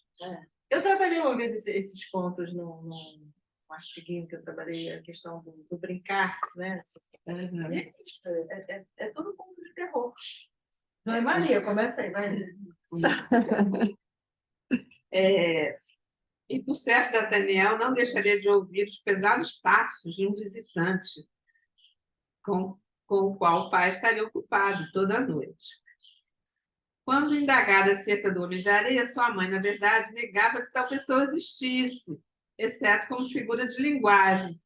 Eu trabalhei uma vez esses pontos num artiguinho que eu trabalhei, a questão do brincar, né? É todo um conto de terror. Não é Maria, começa aí, vai. E, por certo, Nathaniel não deixaria de ouvir os pesados passos de um visitante com o qual o pai estaria ocupado toda a noite. Quando indagada acerca do homem de areia, sua mãe, na verdade, negava que tal pessoa existisse, exceto como figura de linguagem.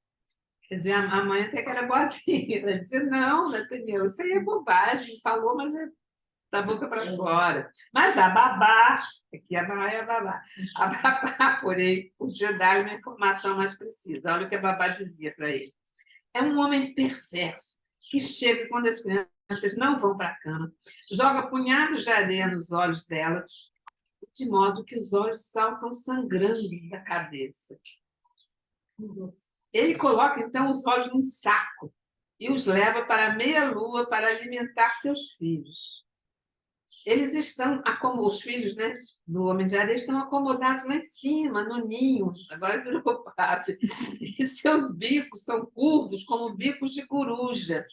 Quer dizer, a mãe até que era boazinha. Ela dizia, não, Nathaniel, isso aí é bobagem, falou, mas é da boca para fora. Mas a babá, aqui a babá é a babá, a babá, porém, podia dar uma informação mais precisa. Olha o que a babá dizia para ele. É um homem perverso, que chega quando as crianças não vão para a cama, joga punhados de areia nos olhos delas, de modo que os olhos saltam sangrando da cabeça. Ele coloca, então, os olhos num saco e os leva para a meia-lua para alimentar seus filhos. Eles estão, os filhos, né, do Homem de Areia, estão acomodados lá em cima, no ninho, agora virou passe, e seus bicos são curvos como bicos de coruja.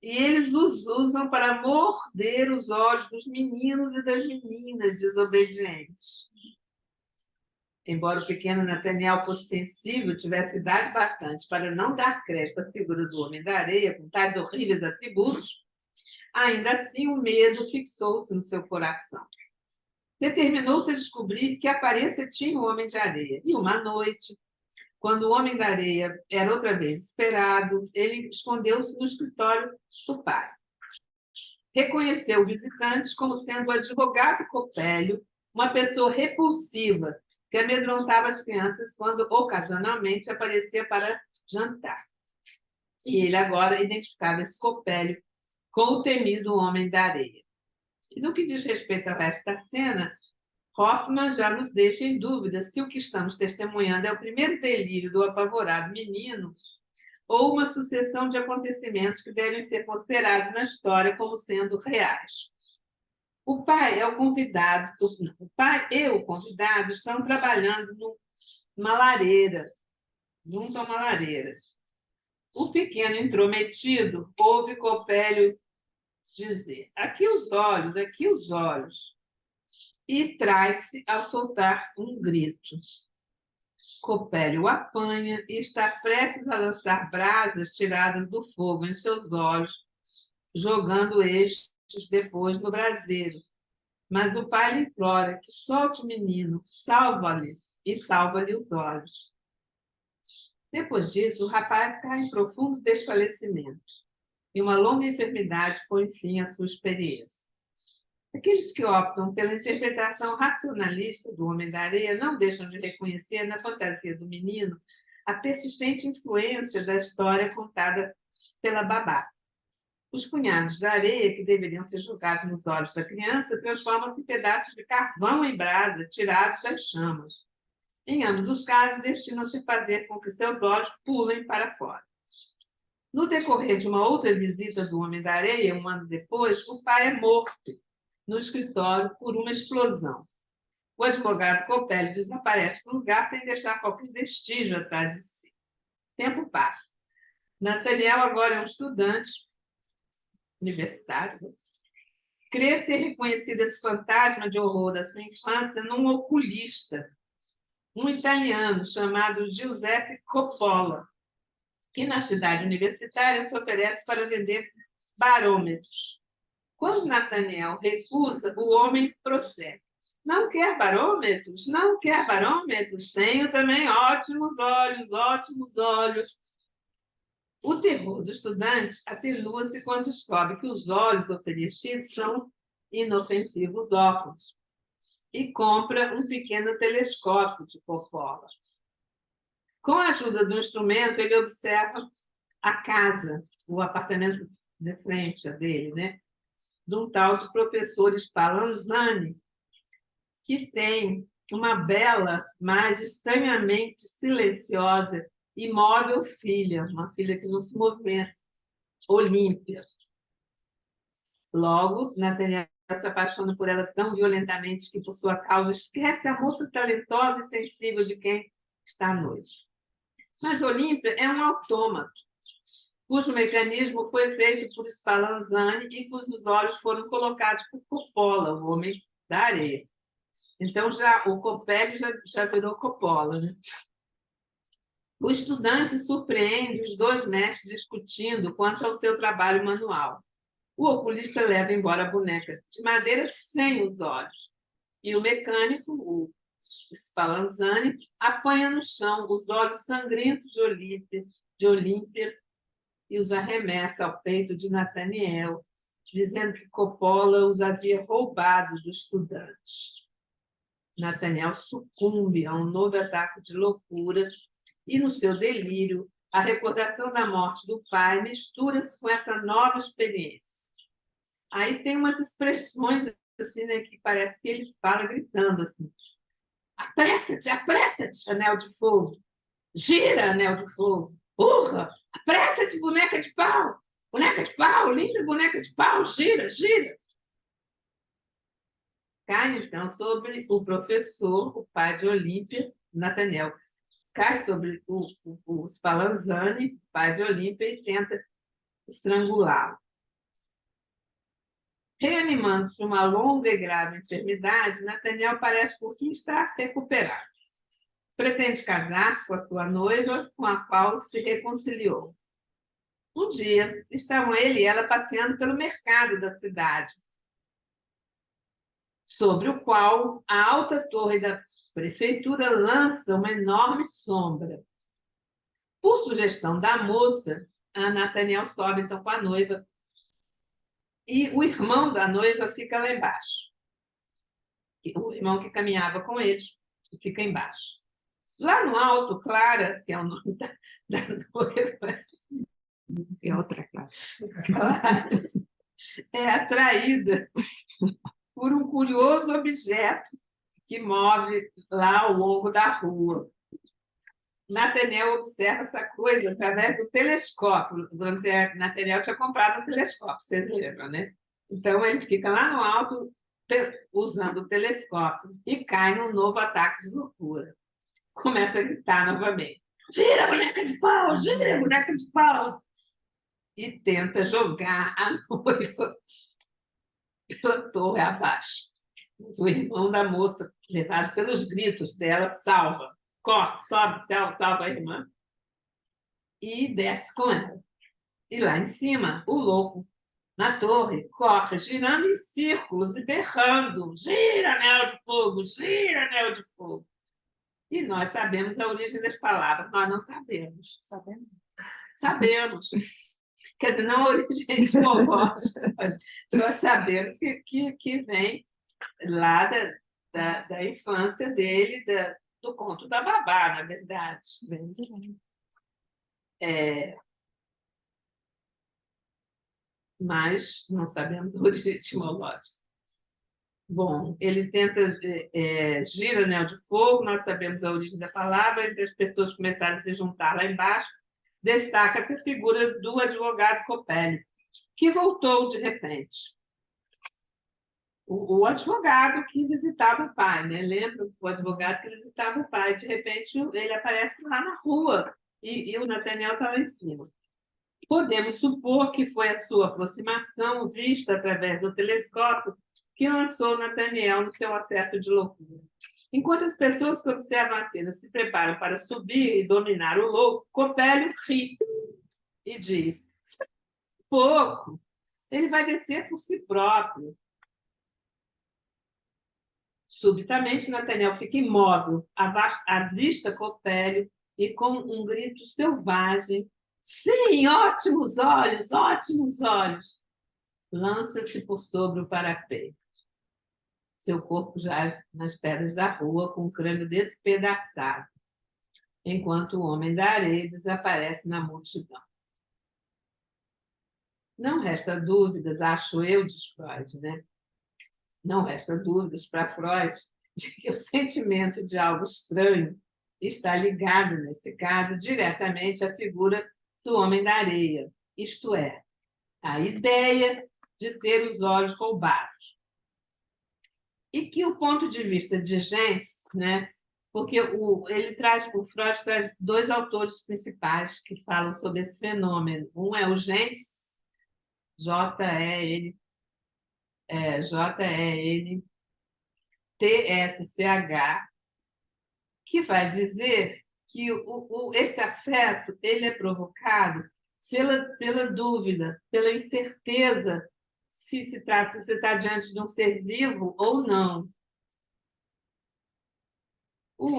E eles os usam para morder os olhos dos meninos e das meninas desobedientes. Embora o pequeno Nathaniel fosse sensível, tivesse idade bastante para não dar crédito à figura do Homem da Areia com tais horríveis atributos, ainda assim o medo fixou-se no seu coração. Determinou-se a descobrir que aparência tinha o Homem de Areia. E uma noite, quando o Homem da Areia era outra vez esperado, ele escondeu-se no escritório do pai. Reconheceu o visitante como sendo o advogado Copélio, uma pessoa repulsiva, que amedrontava as crianças quando, ocasionalmente, aparecia para jantar. E ele agora identificava esse Copélio com o temido Homem da Areia. E no que diz respeito ao resto da cena, Hoffmann já nos deixa em dúvida se o que estamos testemunhando é o primeiro delírio do apavorado menino ou uma sucessão de acontecimentos que devem ser considerados na história como sendo reais. O pai e o convidado estão trabalhando numa lareira, junto a uma lareira. O pequeno intrometido ouve Copélio dizer, aqui os olhos, e traz-se ao soltar um grito. Copélio o apanha e está prestes a lançar brasas tiradas do fogo em seus olhos, jogando estes depois no braseiro. Mas o pai lhe implora que solte o menino, salva-lhe e salva-lhe os olhos. Depois disso, o rapaz cai em profundo desfalecimento e uma longa enfermidade põe fim à sua experiência. Aqueles que optam pela interpretação racionalista do Homem da Areia não deixam de reconhecer na fantasia do menino a persistente influência da história contada pela babá. Os punhados de areia que deveriam ser jogados nos olhos da criança transformam-se em pedaços de carvão em brasa tirados das chamas. Em ambos os casos, destinam-se a fazer com que seus olhos pulem para fora. No decorrer de uma outra visita do Homem da Areia, um ano depois, o pai é morto no escritório por uma explosão. O advogado Copélio desaparece do lugar sem deixar qualquer vestígio atrás de si. Tempo passa. Nathaniel agora é um estudante universitário, crê ter reconhecido esse fantasma de horror da sua infância num oculista, um italiano chamado Giuseppe Coppola, que na cidade universitária se oferece para vender barômetros. Quando Nathaniel recusa, o homem prossegue. Não quer barômetros? Não quer barômetros? Tenho também ótimos olhos. O terror do estudante atenua-se quando descobre que os olhos oferecidos são inofensivos óculos e compra um pequeno telescópio de Coppola. Com a ajuda do instrumento, ele observa a casa, o apartamento de frente dele, né? De um tal de professor Spallanzani, que tem uma bela, mas estranhamente silenciosa e móvel filha, uma filha que não se movimenta, Olímpia. Logo, Nathaniel se apaixona por ela tão violentamente que, por sua causa, esquece a moça talentosa e sensível de quem está noivo. Mas Olímpia é um autômato, cujo mecanismo foi feito por Spallanzani e cujos olhos foram colocados por Coppola, o Homem da Areia. Então, já o Copélio já virou Coppola, né? O estudante surpreende os dois mestres discutindo quanto ao seu trabalho manual. O oculista leva embora a boneca de madeira sem os olhos. E o mecânico, o Spallanzani, apanha no chão os olhos sangrentos de Olímpia e os arremessa ao peito de Nathaniel, dizendo que Coppola os havia roubado do estudante. Nathaniel sucumbe a um novo ataque de loucura e, no seu delírio, a recordação da morte do pai mistura-se com essa nova experiência. Aí tem umas expressões assim, né, que parece que ele fala gritando assim: apressa-te, anel de fogo! Gira, anel de fogo! Urra! Apressa-te, boneca de pau! Boneca de pau, linda boneca de pau, gira, gira! Cai, então, sobre o professor, o pai de Olímpia, Nathaniel. Cai sobre o Spallanzani, pai de Olímpia, e tenta estrangulá-lo. Reanimando-se uma longa e grave enfermidade, Nathaniel parece por fim estar recuperado. Pretende casar-se com a sua noiva, com a qual se reconciliou. Um dia, estavam ele e ela passeando pelo mercado da cidade, sobre o qual a alta torre da prefeitura lança uma enorme sombra. Por sugestão da moça, a Nathaniel sobe então com a noiva e o irmão da noiva fica lá embaixo. O irmão que caminhava com eles fica embaixo. Lá no alto, Clara, que é o nome da noiva, é outra Clara, Clara é atraída por um curioso objeto que move lá ao longo da rua. Nathaniel observa essa coisa através do telescópio. Nathaniel tinha comprado um telescópio, vocês lembram, né? Então, ele fica lá no alto usando o telescópio e cai num novo ataque de loucura. Começa a gritar novamente: gira, boneca de pau! Gira, boneca de pau! E tenta jogar a noiva pela torre abaixo. Mas o irmão da moça, levado pelos gritos dela, salva. Corta, sobe, salva a irmã e desce com ela. E lá em cima, o louco, na torre, corre, girando em círculos e berrando: gira, anel de fogo, gira, anel de fogo. E nós sabemos a origem das palavras. Nós não sabemos. Sabemos. Quer dizer, não a origem etimológica, mas nós sabemos que vem lá da infância dele, do conto da babá, na verdade. Mas não sabemos a origem etimológica. Bom, ele tenta gira anel de fogo, nós sabemos a origem da palavra, entre as pessoas começaram a se juntar lá embaixo, destaca-se a figura do advogado Copélio, que voltou de repente. O advogado que visitava o pai, né? Lembra o advogado que visitava o pai? De repente, ele aparece lá na rua e o Nathaniel está lá em cima. Podemos supor que foi a sua aproximação, vista através do telescópio, que lançou Nathaniel no seu acesso de loucura. Enquanto as pessoas que observam a cena se preparam para subir e dominar o louco, Copélio ri e diz: pouco, ele vai descer por si próprio. Subitamente, Nathaniel fica imóvel, avista Copélio e, com um grito selvagem: sim, ótimos olhos, lança-se por sobre o parapeito. Seu corpo jaz nas pedras da rua, com o crânio despedaçado, enquanto o homem da areia desaparece na multidão. Não resta dúvidas, acho eu, diz Freud, né? Não resta dúvidas para Freud de que o sentimento de algo estranho está ligado, nesse caso, diretamente à figura do homem da areia, isto é, a ideia de ter os olhos roubados. E que o ponto de vista de Gentz, né, porque o Freud traz dois autores principais que falam sobre esse fenômeno. Um é o Gentz, J-E-N, TSCH, que vai dizer que esse afeto ele é provocado pela dúvida, pela incerteza se você está diante de um ser vivo ou não. O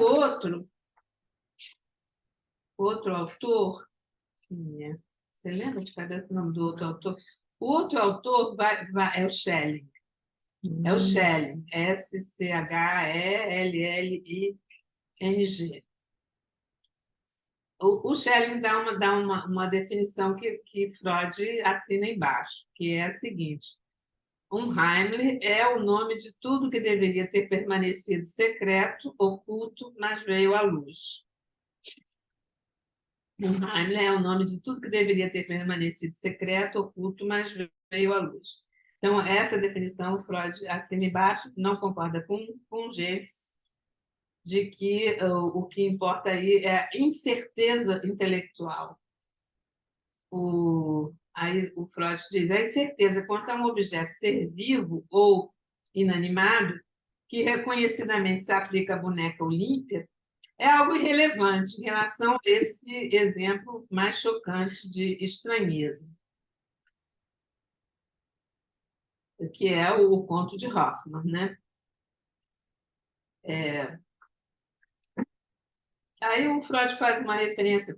outro autor, você lembra de cabeça o nome do outro autor? O outro autor é o Schelling. É o Schelling, Schelling. O Schelling dá uma definição que Freud assina embaixo, que é a seguinte: Heimlich é o nome de tudo que deveria ter permanecido secreto, oculto, mas veio à luz. Heimlich é o nome de tudo que deveria ter permanecido secreto, oculto, mas veio à luz. Então, essa definição Freud assina embaixo, não concorda com Gentz, de que o que importa aí é a incerteza intelectual. Aí o Freud diz: a incerteza quanto a um objeto ser vivo ou inanimado, que reconhecidamente se aplica à boneca Olímpia, é algo irrelevante em relação a esse exemplo mais chocante de estranheza, que é o conto de Hoffmann, né? Aí o Freud faz uma referência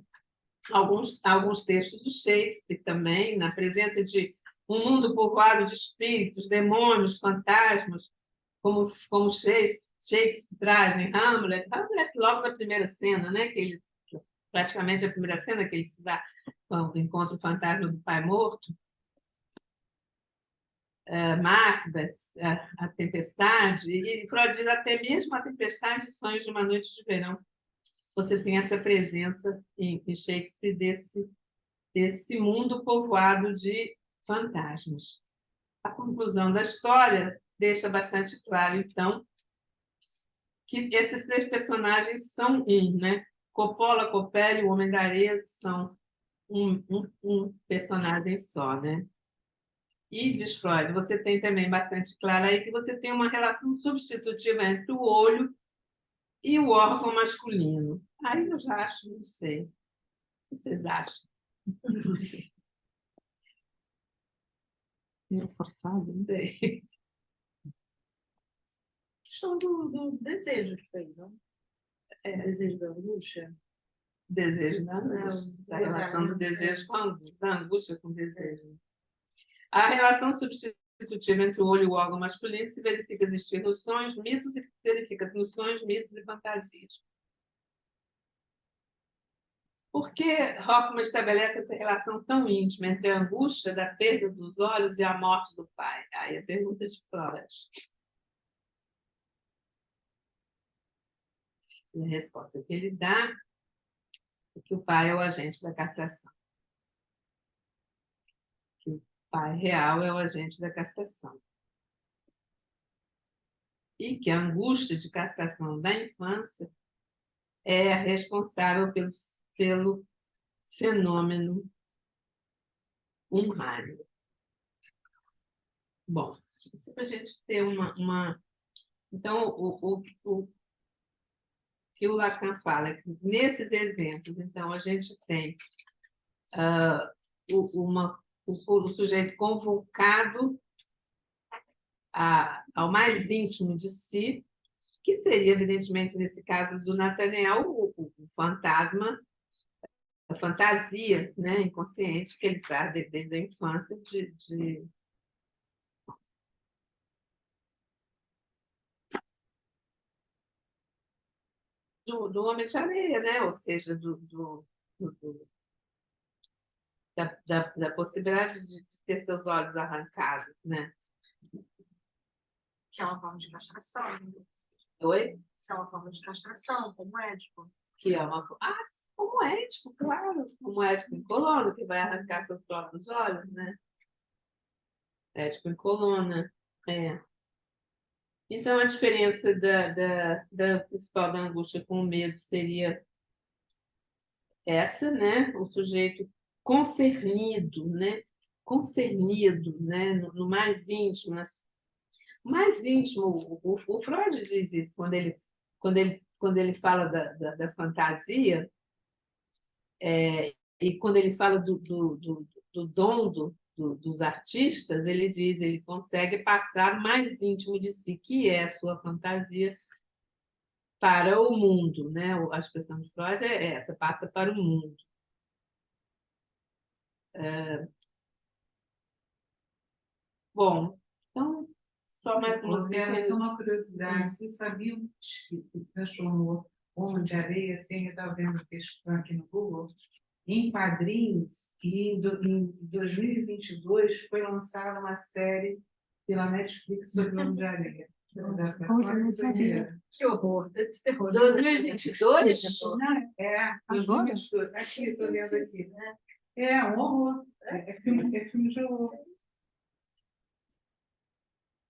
a alguns textos do Shakespeare também, na presença de um mundo povoado de espíritos, demônios, fantasmas, como Shakespeare traz em Hamlet. Hamlet logo na primeira cena, né? Praticamente a primeira cena que ele se dá quando encontra o fantasma do pai morto. Macbeth, a tempestade, e Freud diz até mesmo a tempestade e sonhos de uma noite de verão. Você tem essa presença em Shakespeare desse mundo povoado de fantasmas. A conclusão da história deixa bastante claro, então, que esses três personagens são né? Coppola, Coppelli e o Homem da Areia são um personagem só, né? E, diz Freud, você tem também bastante claro aí que você tem uma relação substitutiva entre o olho e o órgão masculino. Aí eu já acho, não sei. O que vocês acham? Meio forçado, Não né? sei. Questão do desejo que foi, não? Desejo da angústia. Desejo da angústia. Da relação do desejo com a angústia, da angústia com o desejo. A relação substitutiva entre o olho e o órgão masculino se verifica existir nos sonhos, mitos e verifica-se nos sonhos, mitos e fantasias. Por que Hoffmann estabelece essa relação tão íntima entre a angústia da perda dos olhos e a morte do pai? Aí a pergunta de Freud. E a resposta que ele dá é que o pai é o agente da castração. Que o pai real é o agente da castração. E que a angústia de castração da infância é responsável pelo fenômeno Heimlich. Bom, isso para a gente ter uma... Então, o que o Lacan fala é que nesses exemplos, então, a gente tem o sujeito convocado ao mais íntimo de si, que seria, evidentemente, nesse caso do Nathaniel, o fantasma, a fantasia, né, inconsciente que ele traz desde a infância do homem de areia, né? Ou seja, da possibilidade de ter seus olhos arrancados, né? Que é uma forma de castração. Oi? Que é uma forma de castração, como Édipo. Que é uma... como Édipo, claro. Como Édipo em Colona, que vai arrancar seus próprios olhos, né? Édipo em Colona, Então, a diferença da principal da angústia com o medo seria essa, né? O sujeito concernido, né? Concernido, né? No mais íntimo, mais íntimo. O Freud diz isso quando ele fala da fantasia, e quando ele fala do dom dos artistas, ele diz, ele consegue passar mais íntimo de si, que é a sua fantasia, para o mundo, né? A expressão de Freud é essa, passa para o mundo. Bom, então, só mais umas Vera, pequenas... só uma curiosidade, vocês sabiam que transformou Homem de Areia, assim, eu estava vendo pesquisando aqui no Google, em quadrinhos, e em 2022 foi lançada uma série pela Netflix sobre Homem de Areia. Olha, eu não sabia. Que horror, de terror. 2022? Não, 2022. Aqui, estou lendo aqui. É um horror. É filme de horror.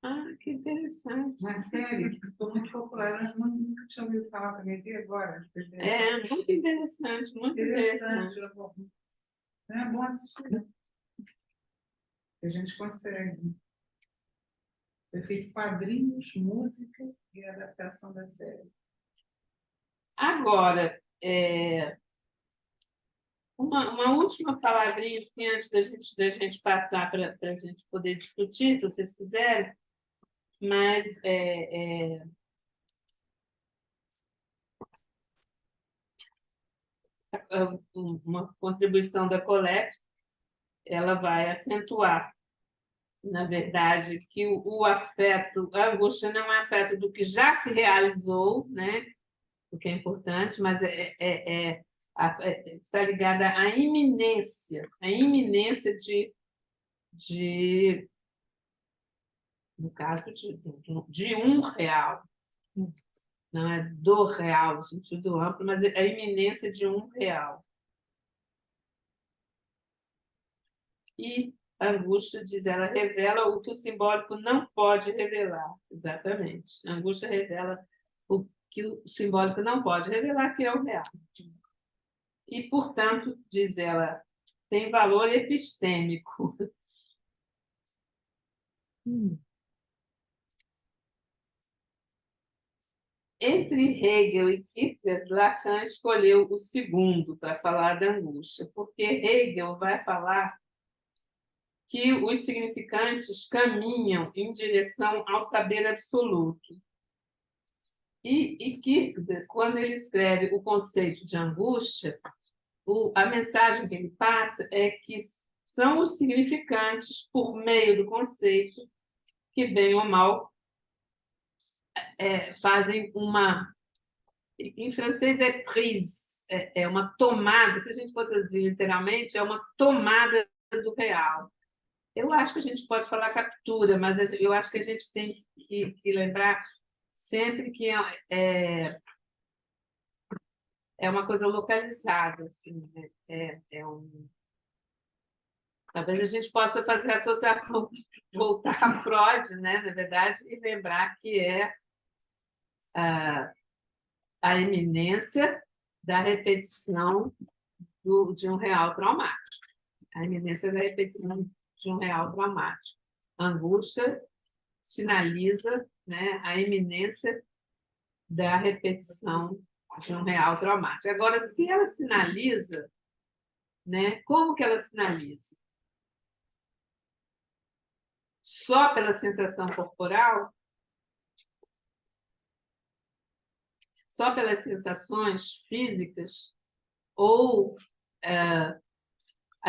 Ah, que interessante. Uma série que ficou muito popular. Eu nunca tinha ouvido falar também, vi agora. É, muito interessante, muito interessante. É bom assistir. A gente consegue. Eu fiz quadrinhos, música e adaptação da série. Agora, uma última palavrinha aqui, antes da gente passar para a gente poder discutir, se vocês quiserem, mas uma contribuição da Colette, ela vai acentuar, na verdade, que o afeto, a angústia não é afeto do que já se realizou, né? O que é importante, mas está ligada à iminência no caso, de um real. Não é do real, no sentido amplo, mas a iminência de um real. E a angústia, diz ela, revela o que o simbólico não pode revelar. Exatamente. A angústia revela o que o simbólico não pode revelar, que é o real. E, portanto, diz ela, tem valor epistêmico. Entre Hegel e Kierkegaard, Lacan escolheu o segundo para falar da angústia, porque Hegel vai falar que os significantes caminham em direção ao saber absoluto. E Kierkegaard, quando ele escreve o conceito de angústia, a mensagem que ele passa é que são os significantes, por meio do conceito, que, bem ou mal, fazem uma... Em francês é prise, é uma tomada, se a gente for traduzir literalmente, é uma tomada do real. Eu acho que a gente pode falar captura, mas eu acho que a gente tem que lembrar sempre que é uma coisa localizada, assim, né? Talvez a gente possa fazer a associação, voltar a Freud, né, na verdade, e lembrar que é a eminência da repetição de um real traumático. A eminência da repetição de um real traumático. A angústia sinaliza, né, a eminência da repetição de um real traumático. Agora, se ela sinaliza, né, como que ela sinaliza? Só pela sensação corporal? Só pelas sensações físicas? Ou a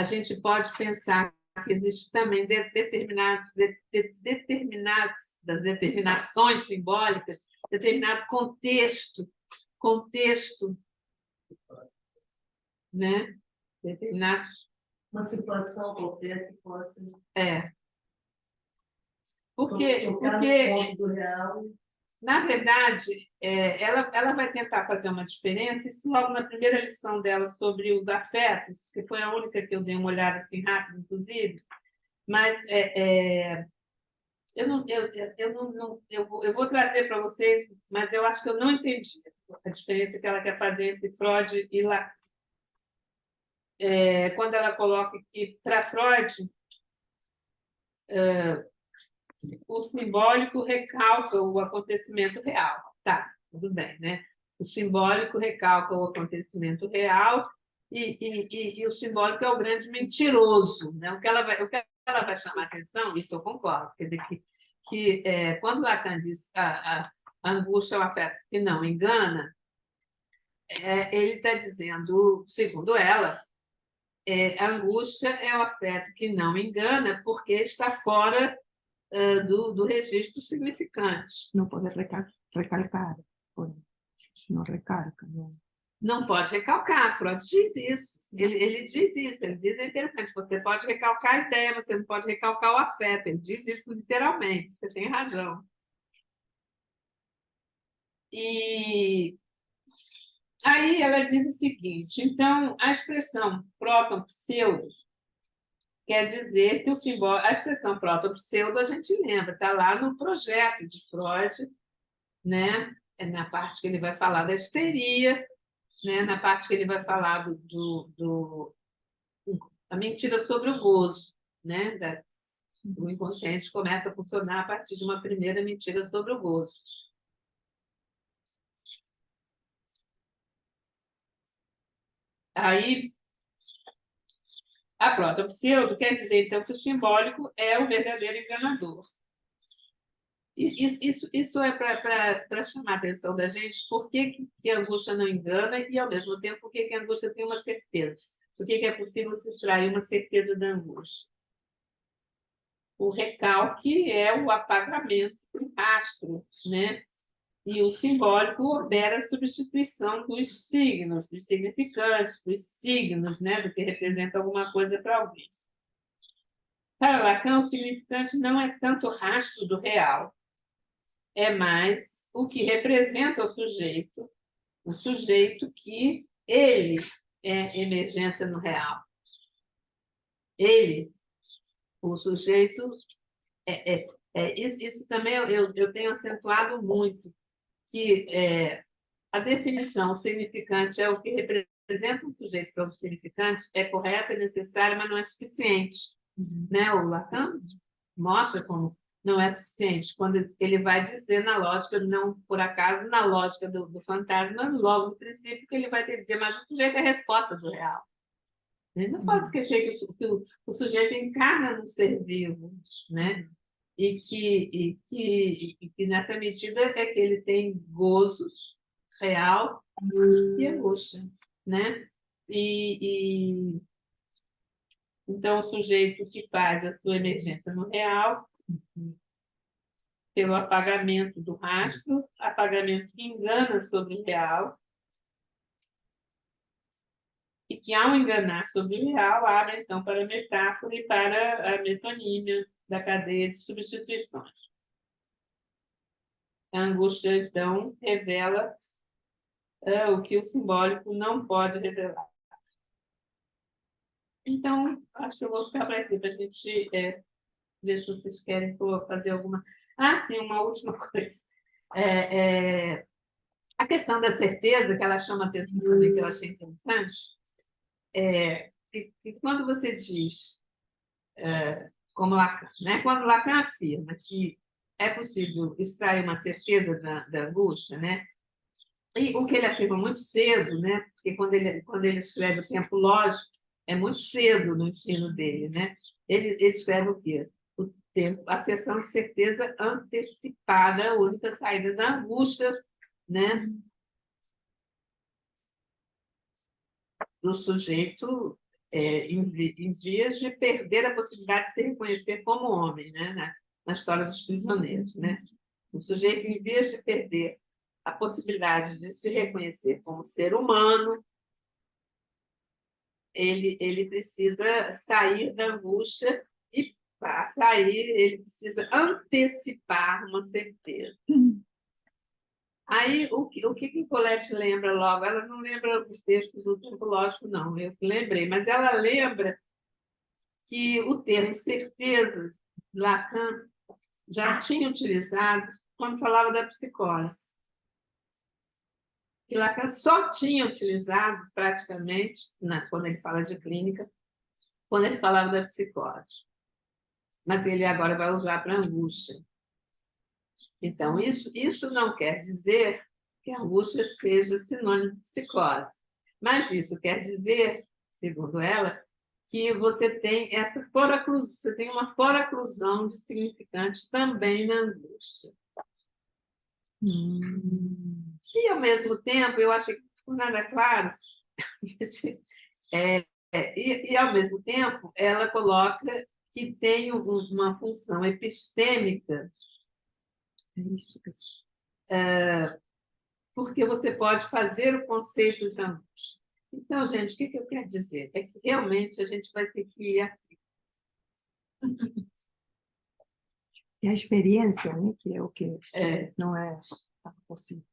gente pode pensar que existe também das determinações simbólicas, determinado contexto, né? Determinados... Uma situação qualquer que possa... Porque do real. Na verdade, ela vai tentar fazer uma diferença, isso logo na primeira lição dela sobre os afetos, que foi a única que eu dei uma olhada assim rápida, inclusive, mas eu vou trazer para vocês, mas eu acho que eu não entendi a diferença que ela quer fazer entre Freud e Lacan. Quando ela coloca que, para Freud, o simbólico recalca o acontecimento real. Tá, tudo bem, né? O simbólico recalca o acontecimento real e o simbólico é o grande mentiroso, né? O que ela vai chamar atenção, isso eu concordo, quer dizer quando Lacan diz a angústia é o afeto que não engana, ele está dizendo, segundo ela, a angústia é o afeto que não engana porque está fora do registro significante. Não pode recalcar, não recalca. Não. Não pode recalcar, Freud diz isso. Ele diz isso, ele diz, é interessante, você pode recalcar a ideia, mas você não pode recalcar o afeto. Ele diz isso literalmente, você tem razão. E aí ela diz o seguinte, então, a expressão próton-pseudo quer dizer que o simbólico... A expressão próton-pseudo a gente lembra, está lá no projeto de Freud, né? Na parte que ele vai falar da histeria, né? Na parte que ele vai falar da mentira sobre o gozo, né? O inconsciente começa a funcionar a partir de uma primeira mentira sobre o gozo. Aí, a proto-pseudo quer dizer, então, que o simbólico é o verdadeiro enganador. Isso é para chamar a atenção da gente, por que a angústia não engana e, ao mesmo tempo, por que a angústia tem uma certeza? Por que é possível se extrair uma certeza da angústia? O recalque é o apagamento do rastro, né? E o simbólico opera a substituição dos signos, dos significantes, dos signos, né? Do que representa alguma coisa para alguém. Para Lacan, o significante não é tanto o rastro do real, é mais o que representa o sujeito que ele é emergência no real. Ele, o sujeito, isso também eu tenho acentuado muito, que a definição significante é o que representa um sujeito para o significante, é correta, é necessária, mas não é suficiente. Né? O Lacan mostra como não é suficiente, quando ele vai dizer na lógica, não por acaso, na lógica do fantasma, logo no princípio, que ele vai ter que dizer, mas o sujeito é a resposta do real. Ele não pode esquecer que o sujeito encarna num ser vivo, né? E que nessa medida é que ele tem gozo real e angústia, né? Então, o sujeito que faz a sua emergência no real, pelo apagamento do rastro, apagamento que engana sobre o real, e que, ao enganar sobre o real, abre, então, para a metáfora e para a metonímia da cadeia de substituições. A angústia, então, revela o que o simbólico não pode revelar. Então, acho que eu vou ficar por aqui para a gente ver se vocês querem fazer alguma... Ah, sim, uma última coisa. A questão da certeza, que ela chama atenção também, que eu achei interessante, que quando você diz, como Lacan, né? Quando Lacan afirma que é possível extrair uma certeza da angústia, né? E o que ele afirma muito cedo, né? Porque quando ele escreve o tempo lógico, é muito cedo no ensino dele, né? Ele escreve o quê? O tempo, a seção de certeza antecipada, a única saída da angústia, né? Do sujeito em vias de perder a possibilidade de se reconhecer como homem, né? Na história dos prisioneiros, né? O sujeito em vias de perder a possibilidade de se reconhecer como ser humano, ele precisa sair da angústia e, para sair, ele precisa antecipar uma certeza. Aí, o que Colette lembra logo? Ela não lembra os textos do tempo lógico, não, eu lembrei, mas ela lembra que o termo certeza, Lacan já tinha utilizado quando falava da psicose. Que Lacan só tinha utilizado, praticamente, quando ele fala de clínica, quando ele falava da psicose. mas ele agora vai usar para angústia. Então, isso não quer dizer que a angústia seja sinônimo de psicose, mas isso quer dizer, segundo ela, que você tem essa você tem uma foraclusão de significantes também na angústia. E, ao mesmo tempo, eu acho que não ficou nada claro, e, ao mesmo tempo, ela coloca que tem uma função epistêmica, porque você pode fazer o conceito de angústia. Então, gente, o que eu quero dizer? É que realmente a gente vai ter que ir. E a experiência, né, que é o que não é possível.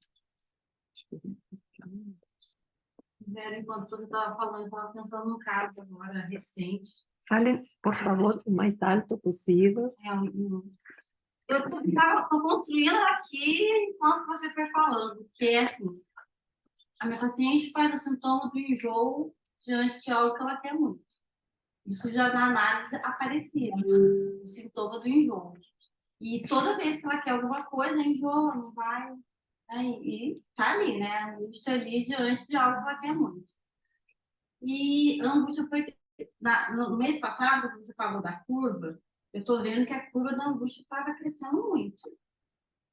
Vera, enquanto você estava falando, eu estava pensando num caso agora recente. Fale, por favor, o mais alto possível. Eu estou construindo aqui enquanto você foi falando, que é assim, a minha paciente faz o sintoma do enjoo diante de algo que ela quer muito. Isso já na análise aparecia, o sintoma do enjoo. E toda vez que ela quer alguma coisa, enjoa, não vai. Né? E tá ali, né? A angústia ali diante de algo que ela quer muito. E a angústia foi. No mês passado, quando você falou da curva, eu estou vendo que a curva da angústia estava crescendo muito.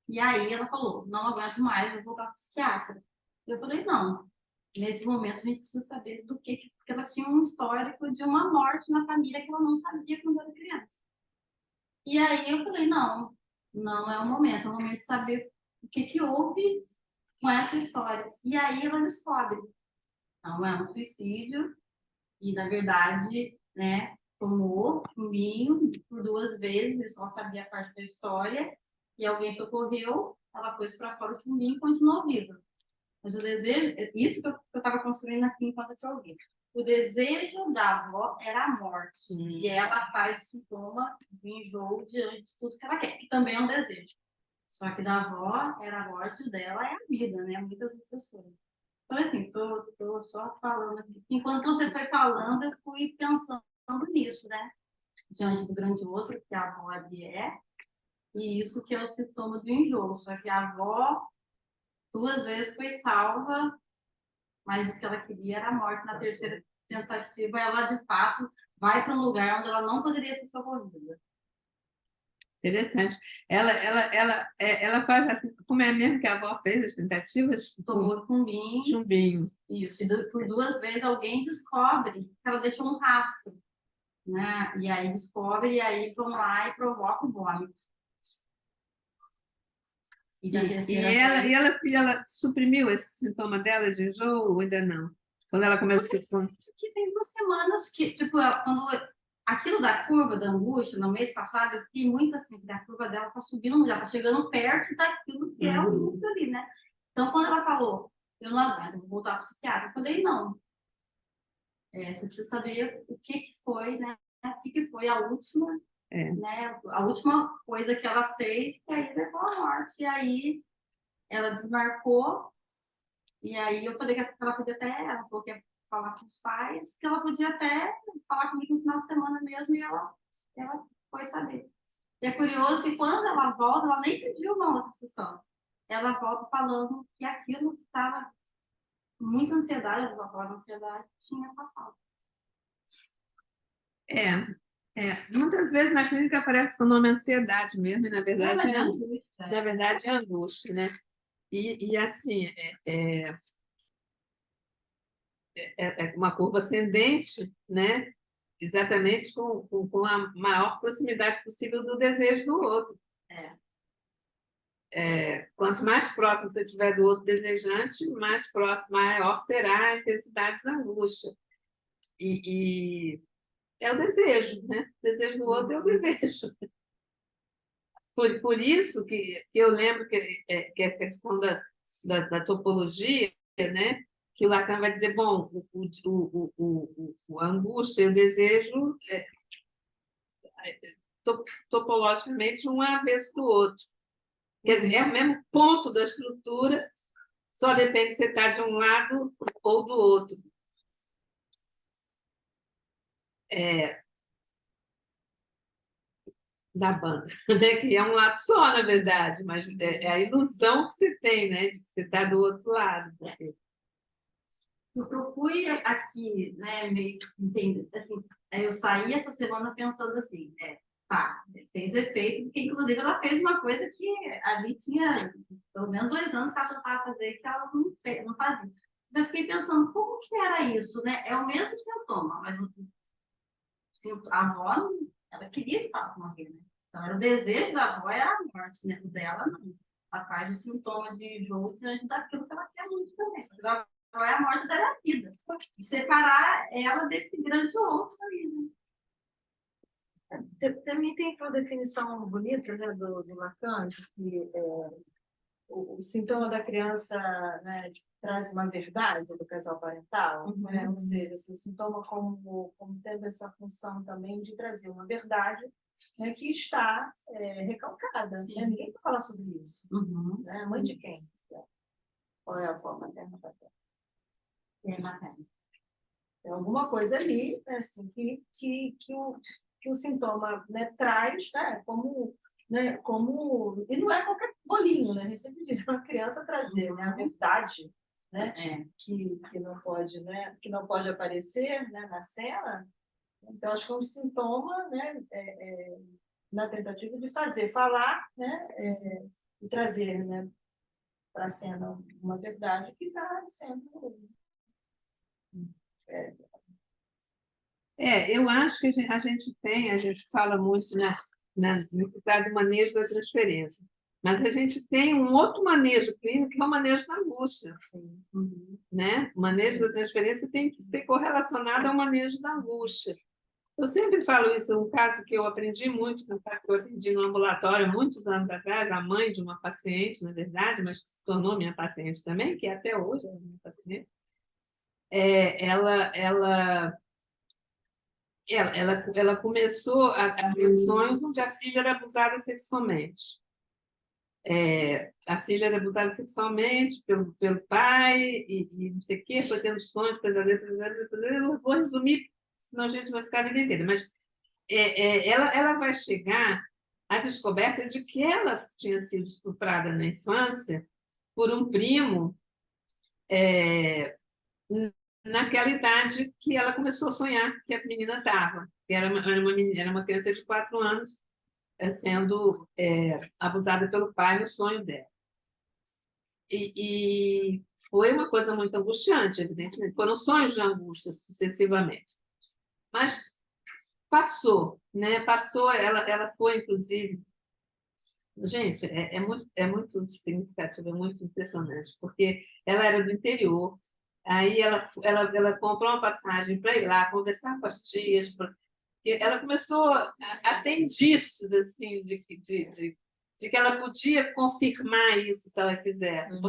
E aí ela falou: não aguento mais, vou voltar para o psiquiatra. Eu falei: não. Nesse momento, a gente precisa saber do que. Porque ela tinha um histórico de uma morte na família que ela não sabia quando era criança. E aí eu falei: não, não é o momento de saber o que houve com essa história. E aí ela descobre: não é um suicídio, e na verdade, né, tomou chumbinho por 2 vezes, ela sabia a parte da história, e alguém socorreu, ela pôs para fora o chumbinho e continuou viva. Mas o desejo, isso que eu estava construindo aqui enquanto eu te ouvi. O desejo da avó era a morte. E ela faz o sintoma de enjoo diante de tudo que ela quer, que também é um desejo. Só que da avó era a morte dela, é a vida, né? Muitas outras coisas. Então, assim, tô só falando aqui. Enquanto você foi falando, eu fui pensando nisso, né? Diante do grande outro, que a avó ali é, e isso que é o sintoma do enjoo. Só que a avó 2 vezes foi salva, mas o que ela queria era a morte. Na terceira tentativa, ela de fato vai para um lugar onde ela não poderia ser socorrida. Interessante. Ela faz assim, como é mesmo que a avó fez as tentativas? Tomou chumbinho. Chumbinho. Isso, e por 2 vezes alguém descobre que ela deixou um rastro, né? E aí descobre, e aí vão lá e provoca o vômito. Ela suprimiu esse sintoma dela de enjoo ou ainda não? Quando ela começou a que tem 2 semanas que, tipo, quando aquilo da curva da angústia, no mês passado, eu fiquei muito assim, que a curva dela tá subindo, já tá chegando perto daquilo que é o luto ali, né? Então, quando ela falou, eu não aguento, vou voltar para o psiquiatra, eu falei, não. Você precisa saber o que foi, né? O que foi a última, né? A última coisa que ela fez, que aí levou à morte. E aí ela desmarcou. E aí eu falei que ela podia até, ela falou que ia falar com os pais, que ela podia até falar comigo no final de semana mesmo, e ela foi saber. E é curioso que quando ela volta, ela nem pediu uma outra sessão. Ela volta falando que aquilo que estava muita ansiedade, a palavra ansiedade, tinha passado. Muitas vezes na clínica aparece com o nome ansiedade mesmo, e na verdade angústia. Na verdade é angústia, né? E assim, é uma curva ascendente, né? Exatamente com a maior proximidade possível do desejo do outro. Quanto mais próximo você estiver do outro desejante, mais próximo, maior será a intensidade da angústia. E é o desejo, né? O desejo do outro é o desejo. Por isso que eu lembro que a questão da topologia, né? Que o Lacan vai dizer, bom, a angústia e o desejo, topologicamente, um é avesso do outro. Quer dizer, é o mesmo ponto da estrutura, só depende se você está de um lado ou do outro. da banda, né? Que é um lado só, na verdade, mas é a ilusão que você tem, né? De que você está do outro lado. Porque eu fui aqui, né, meio entender, assim, eu saí essa semana pensando assim, tá, fez o efeito, porque inclusive ela fez uma coisa que ali tinha pelo menos 2 anos que ela tentava fazer que ela não fazia. Então eu fiquei pensando, como que era isso, né? É o mesmo sintoma, mas a avó, ela queria de fato morrer, né? Então era o desejo da avó era a morte, né? O dela não. Ela faz o sintoma de enjoo diante daquilo que ela quer muito também. Qual é a morte dela é a vida. E separar ela desse grande outro aí, né? Também tem uma definição bonita, né, do Lacan, que o sintoma da criança, né, traz uma verdade do casal parental, né? Ou seja, assim, o sintoma como tendo essa função também de trazer uma verdade, né, que está recalcada. Né? Ninguém vai falar sobre isso. Né? A mãe de quem? Qual é a forma materna paterna? É materna. Tem alguma coisa ali, né, assim, que o sintoma, né, traz, né, e não é qualquer bolinho, né? A gente sempre diz, uma criança trazer, né, a verdade, né, que não pode, né, que não pode aparecer, né, na cena. Então acho que é um sintoma, né, na tentativa de falar, né, e trazer, né, para a cena uma verdade que está sendo Eu acho que a gente fala muito na necessidade do manejo da transferência, mas a gente tem um outro manejo clínico, que é o manejo da angústia. Assim, né? O manejo da transferência tem que ser correlacionado ao manejo da angústia. Eu sempre falo isso, um caso que eu aprendi muito, um caso que eu atendi no ambulatório muitos anos atrás, a mãe de uma paciente, na verdade, mas que se tornou minha paciente também, que até hoje é minha paciente. Ela começou a ter sonhos onde a filha era abusada sexualmente. A filha era abusada sexualmente pelo pai, e não sei o quê, foi tendo sonhos, pesadelos. Eu vou resumir, senão a gente vai ficar a vida inteira. Mas ela vai chegar à descoberta de que ela tinha sido estuprada na infância por um primo, naquela idade que ela começou a sonhar que a menina estava, que era uma criança de 4 anos sendo abusada pelo pai no sonho dela. E foi uma coisa muito angustiante, evidentemente. Foram sonhos de angústia sucessivamente. Mas passou, né? Passou, ela foi, inclusive... Gente, muito significativo, é muito impressionante, porque ela era do interior, aí ela comprou uma passagem para ir lá conversar com as tias, ela começou a ter indícios assim, de que ela podia confirmar isso se ela quisesse,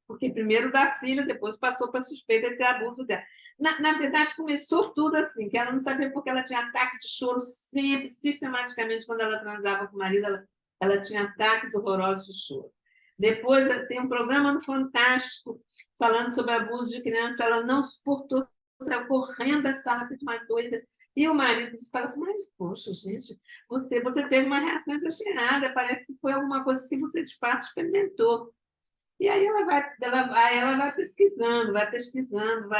porque primeiro da filha, depois passou para a suspeita de ter abuso dela. Na verdade, começou tudo assim, que ela não sabia porque ela tinha ataque de choro sempre, sistematicamente, quando ela transava com o marido, ela tinha ataques horrorosos de choro. Depois tem um programa no Fantástico falando sobre abuso de criança, ela não suportou, saiu correndo da sala, feito uma doida. E o marido fala, mas, poxa, gente, você teve uma reação exagerada, parece que foi alguma coisa que você, de fato, experimentou. E aí ela vai pesquisando, vai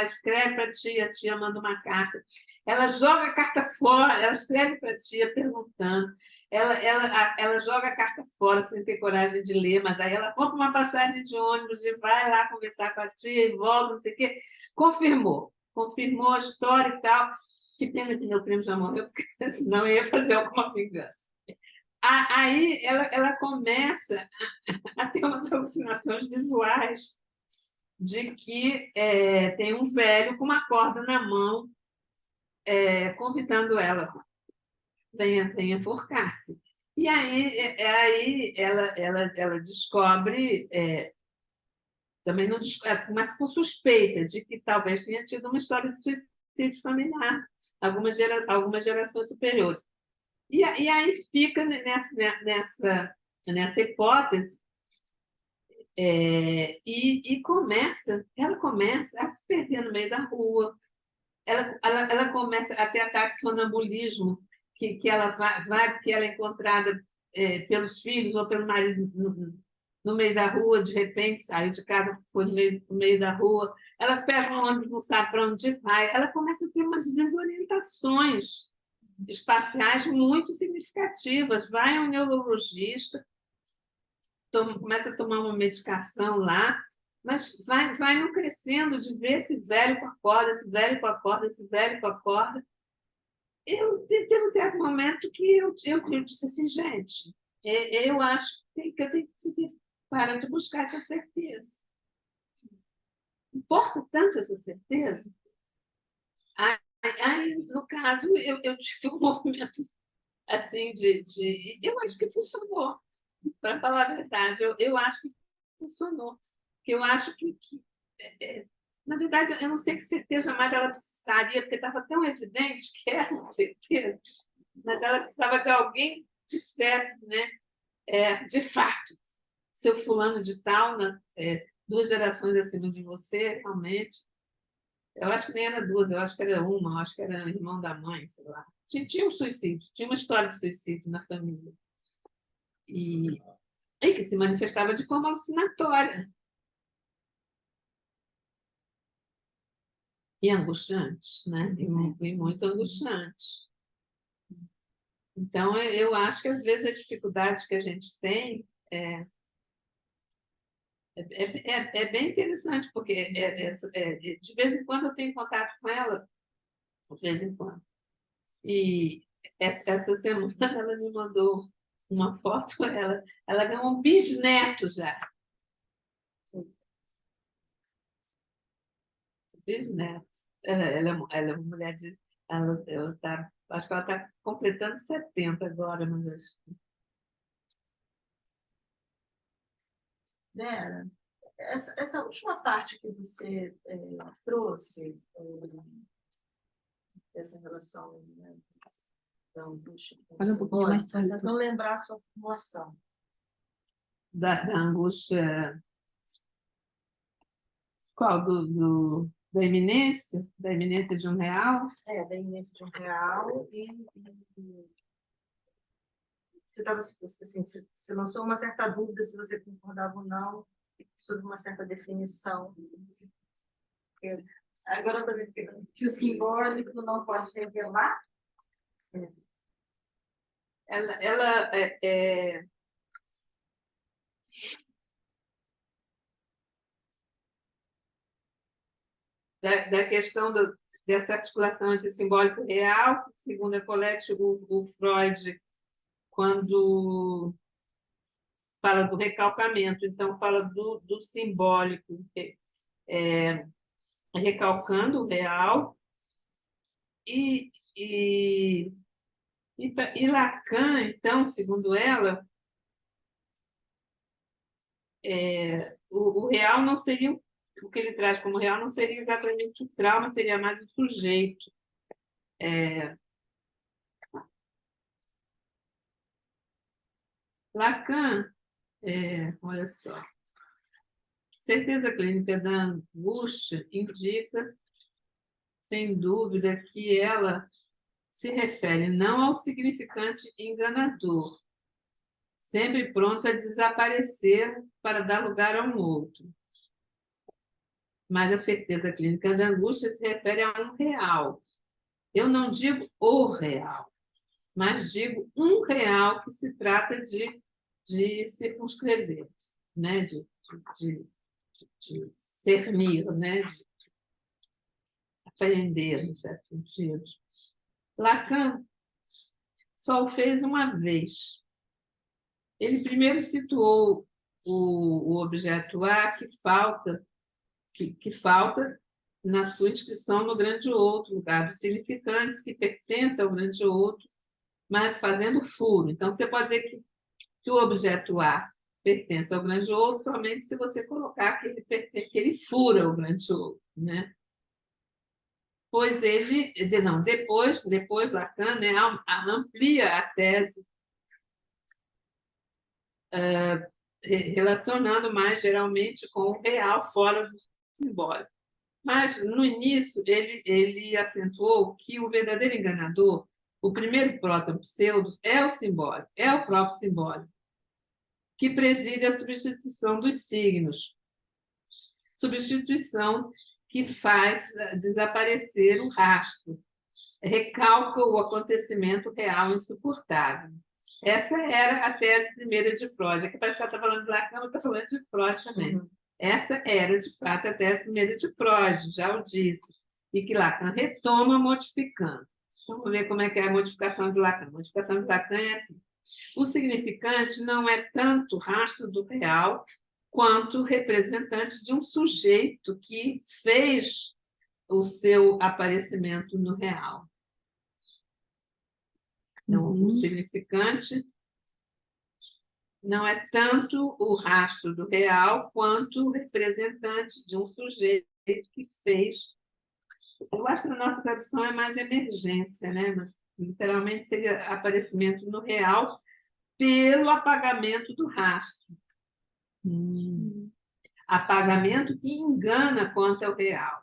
escreve para a tia manda uma carta. Ela joga a carta fora, ela escreve para a tia perguntando, ela joga a carta fora sem ter coragem de ler, mas aí ela compra uma passagem de ônibus e vai lá conversar com a tia e volta, não sei o quê. Confirmou a história e tal. Que pena que meu primo já morreu, porque senão eu ia fazer alguma vingança. Aí ela começa a ter umas alucinações visuais de que tem um velho com uma corda na mão convidando ela, venha forcar-se. E aí ela descobre, também não mas com suspeita de que talvez tenha tido uma história de suicídio familiar, algumas gerações superiores. E aí fica nessa hipótese, ela começa a se perder no meio da rua, ela começa a ter ataques de sonambulismo, que ela vai porque ela é encontrada pelos filhos ou pelo marido no meio da rua, de repente saiu de casa, foi no meio da rua, ela pega um ônibus, não sabe para onde vai, ela começa a ter umas desorientações espaciais muito significativas, vai ao neurologista, começa a tomar uma medicação lá, mas vai no crescendo de ver esse velho com a corda, esse velho com a corda, esse velho com a corda. Teve um certo momento que eu disse assim, gente, eu acho que eu tenho que dizer, para de buscar essa certeza. Importa tanto essa certeza? Aí, no caso, eu tive um movimento assim eu acho que funcionou, para falar a verdade, eu acho que funcionou, porque eu acho na verdade, eu não sei que certeza mais ela precisaria, porque estava tão evidente que era uma certeza, mas ela precisava de alguém que dissesse, né, de fato, seu fulano de tal, 2 gerações acima de você, realmente. Eu acho que nem era 2, eu acho que era uma, eu acho que era irmão da mãe, sei lá. Tinha um suicídio, tinha uma história de suicídio na família. E que se manifestava de forma alucinatória. E angustiante, né? E muito angustiante. Então, eu acho que, às vezes, a dificuldade que a gente tem é bem interessante, porque de vez em quando eu tenho contato com ela, de vez em quando. E essa semana ela me mandou uma foto, ela ganhou um bisneto já. Bisneto. Ela é uma mulher de... acho que ela está completando 70 agora, mas acho. Vera, essa última parte que você trouxe, dessa relação, né, da angústia com o Fala um pouquinho mais simbólico, alto. não lembrar a sua formulação. Da angústia. Qual? Da iminência? Da iminência de um real? Da iminência de um real você estava assim, você lançou uma certa dúvida se você concordava ou não sobre uma certa definição. Agora eu estou vendo que o simbólico não pode revelar. Ela da questão dessa articulação entre simbólico e real, segundo a Colette, o Freud, quando fala do recalcamento, então fala do simbólico, recalcando o real, e Lacan, então, segundo ela, o real não seria o que ele traz como real, não seria exatamente o trauma, seria mais o sujeito. Lacan, olha só, certeza clínica da angústia indica, sem dúvida, que ela se refere não ao significante enganador, sempre pronto a desaparecer para dar lugar a um outro. Mas a certeza clínica da angústia se refere a um real. Eu não digo o real, mas digo um real que se trata de circunscrever, né? de cernir, né? De aprender, no certo sentido. Lacan só o fez uma vez. Ele primeiro situou o objeto A que falta na sua inscrição no grande outro, lugar dos significantes, que pertence ao grande outro, mas fazendo furo. Então, você pode dizer que o objeto A pertence ao grande outro somente se você colocar que ele fura o grande outro, né? Pois depois Lacan, né, amplia a tese, relacionando mais geralmente com o real fora do simbólico. Mas, no início, ele acentuou que o verdadeiro enganador O primeiro próton pseudo é o simbólico, é o próprio simbólico, que preside a substituição dos signos. Substituição que faz desaparecer o rastro, recalca o acontecimento real insuportável. Essa era a tese primeira de Freud. Aqui parece que ela está falando de Lacan, mas está falando de Freud também. Essa era, de fato, a tese primeira de Freud, já o disse, e que Lacan retoma modificando. Vamos ver como é que é a modificação de Lacan. A modificação de Lacan é assim: o significante não é tanto rastro do real quanto representante de um sujeito que fez o seu aparecimento no real. Então, o significante não é tanto o rastro do real quanto o representante de um sujeito que fez. Eu acho que na nossa tradução é mais emergência, né? Mas, literalmente seria aparecimento no real pelo apagamento do rastro. Apagamento que engana quanto ao real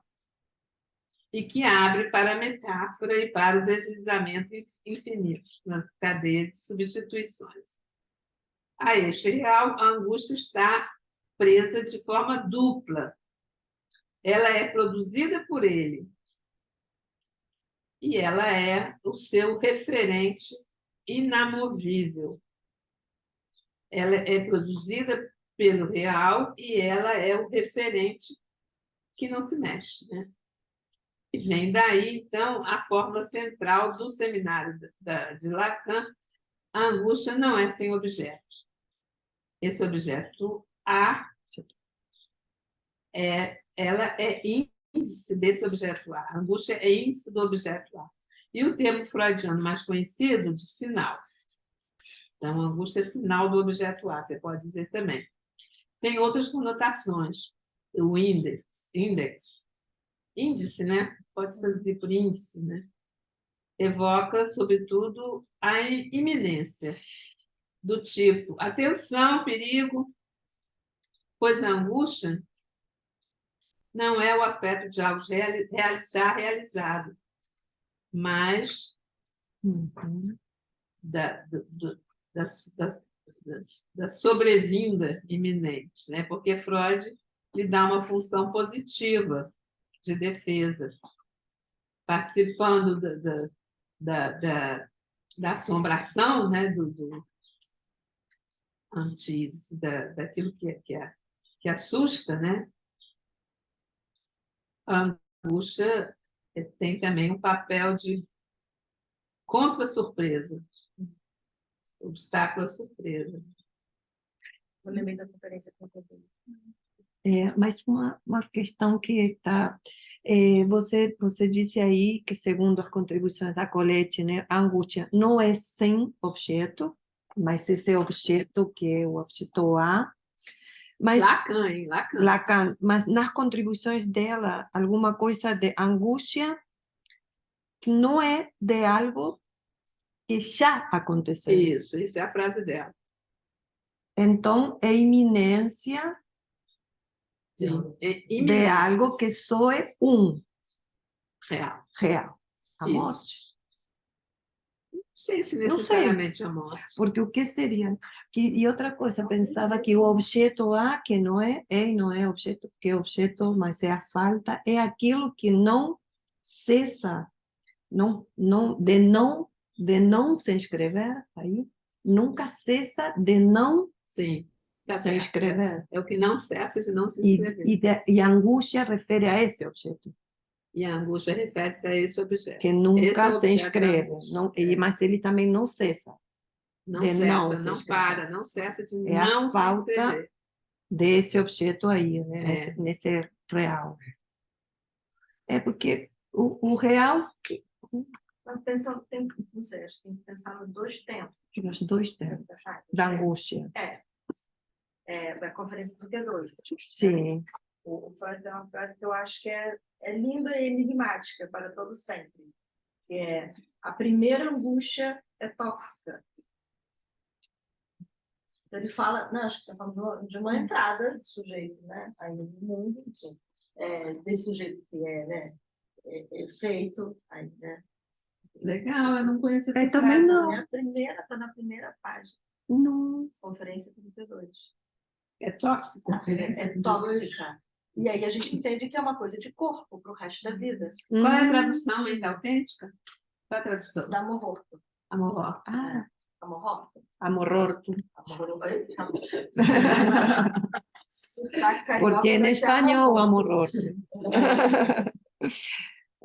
e que abre para a metáfora e para o deslizamento infinito na cadeia de substituições. A este real, a angústia está presa de forma dupla. Ela é produzida por ele e ela é o seu referente inamovível. Ela é produzida pelo real e ela é o referente que não se mexe, né? E vem daí, então, a fórmula central do seminário de Lacan: a angústia não é sem objeto. Esse objeto A, ela é índice desse objeto A. A angústia é índice do objeto A. E o termo freudiano mais conhecido de sinal. Então, a angústia é sinal do objeto A, você pode dizer também. Tem outras conotações. O índice, né? Pode traduzir por índice, né? Evoca, sobretudo, a iminência, do tipo atenção, perigo, pois a angústia não é o afeto de algo já realizado, mas da sobrevinda iminente, né? Porque Freud lhe dá uma função positiva de defesa, participando da assombração, né? Antes daquilo que assusta, né? A angústia tem também um papel de contra-surpresa, obstáculo à surpresa. Eu lembrei da conferência com Mas uma questão que está... você disse aí que, segundo as contribuições da Colette, né, a angústia não é sem objeto, mas esse objeto que é o objeto A. Mas, Lacan, hein? Lacan. Lacan, mas nas contribuições dela, alguma coisa de angústia que não é de algo que já aconteceu. Isso é a frase dela. Então, é iminência de algo que só é real. A Isso. morte. Não sei se Não necessariamente a morte. Porque o que seria? E outra coisa, pensava que o objeto A, que não é e não é objeto, que é objeto, mas é a falta, é aquilo que não cessa, de não se inscrever aí, nunca cessa de não Sim, tá se certo. inscrever. É o que não cessa de não se inscrever. E a angústia refere a esse objeto, E a angústia refere-se a esse objeto. que Esse é nunca o se objeto da inscreve, angústia. mas ele também não cessa. Não de cessa, não se não inscrever. para, não cessa de É a não se falta inscrever. desse objeto aí, né? É. Nesse real. É porque o real, Mas pensando, não sei, acho que tem que pensar nos dois tempos. os dois Tem tempos que pensar nos da tempos. angústia. Da Conferência 32. Sim. O Freud tem uma frase que eu acho que é linda e enigmática para todo sempre, que é: a primeira angústia é tóxica. Então ele fala, não, acho que está falando de uma entrada do sujeito, né, aí no mundo, desse sujeito que é, né, feito, aí, né, Legal, eu não conheço essa Eu também frase. não. É a primeira, está na primeira página. Nossa. Conferência 32. É tóxico. É tóxica. E aí a gente entende que é uma coisa de corpo para o resto da vida. Qual é a tradução ainda autêntica? Qual é a tradução? Da morrorto. Amor. Ah, Amororto. amororto. Sotaque carioca Porque em vai ser espanhol, amororto. amororto.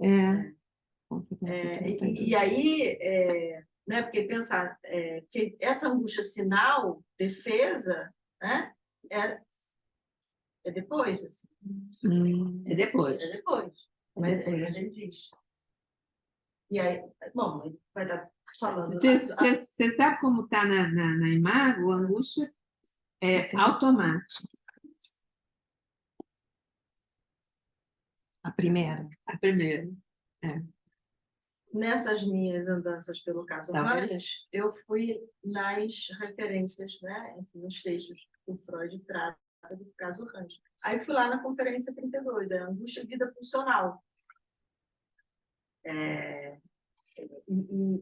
É. E aí, né, porque pensar que essa angústia sinal, defesa, né, é depois. Assim. É depois. É depois. Mas ele diz. E aí, bom, ele vai dar falando. Você sabe como está na Imago? A angústia é automática. A primeira. A primeira. Nessas minhas andanças pelo caso Tá vendo? Ranhas, eu fui nas referências, né, nos textos que o Freud trata do caso Ranhas. Aí fui lá na conferência 32, a angústia vida pulsional.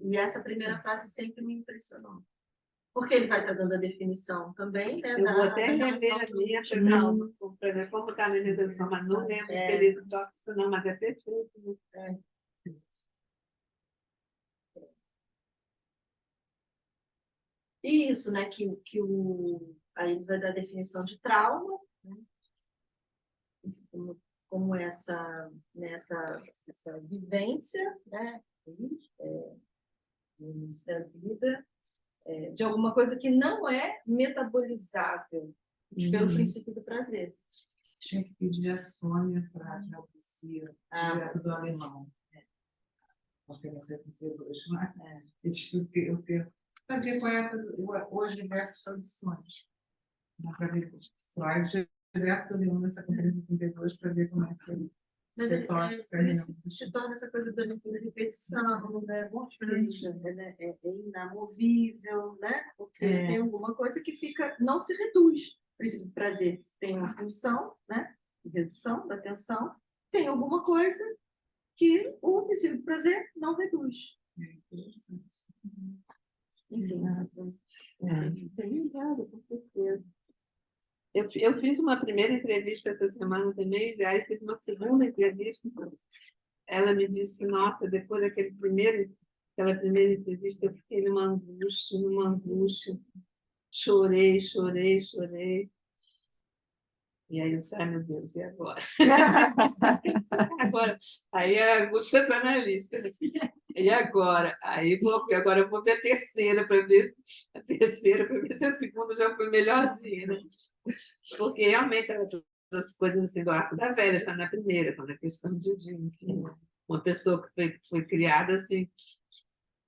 E essa primeira frase sempre me impressionou. Porque ele vai estar dando a definição também, né? Eu vou até da reler relação a do- minha, do para trauma. ver, por exemplo, como está na redação, mas não lembro de ter lido tóxico, não, mas é perfeito. Né? E isso, né? Aí ele vai dar a definição de trauma, né? Como essa vivência, né? No início da vida, de alguma coisa que não é metabolizável pelo princípio do prazer. Tinha que pedir a Sônia para a Alcia, direto do alemão. Conferência 32. Eu tenho para ver qual é hoje diversas traduções. Dá para ver Freud direto olhando essa conferência 32 para ver como é que ele Mas se tóxica. por isso que se torna essa coisa da repetição, né? É inamovível, né? Porque tem alguma coisa que não se reduz. Por exemplo, o prazer tem uma função, né? De redução da tensão. Tem alguma coisa que o princípio do prazer não reduz. Enfim, obrigada, com certeza. Eu fiz uma primeira entrevista essa semana também, e aí fiz uma segunda entrevista. Ela me disse, nossa, depois daquela primeira entrevista, eu fiquei numa angústia. Chorei. E aí eu disse, ai meu Deus, e agora? Agora, aí a angústia está na lista. E agora? Agora eu vou ver a terceira para ver se a segunda já foi melhorzinha, né? Porque realmente ela trouxe coisas assim do arco da velha, já na primeira, quando a questão de enfim, uma pessoa que foi criada assim,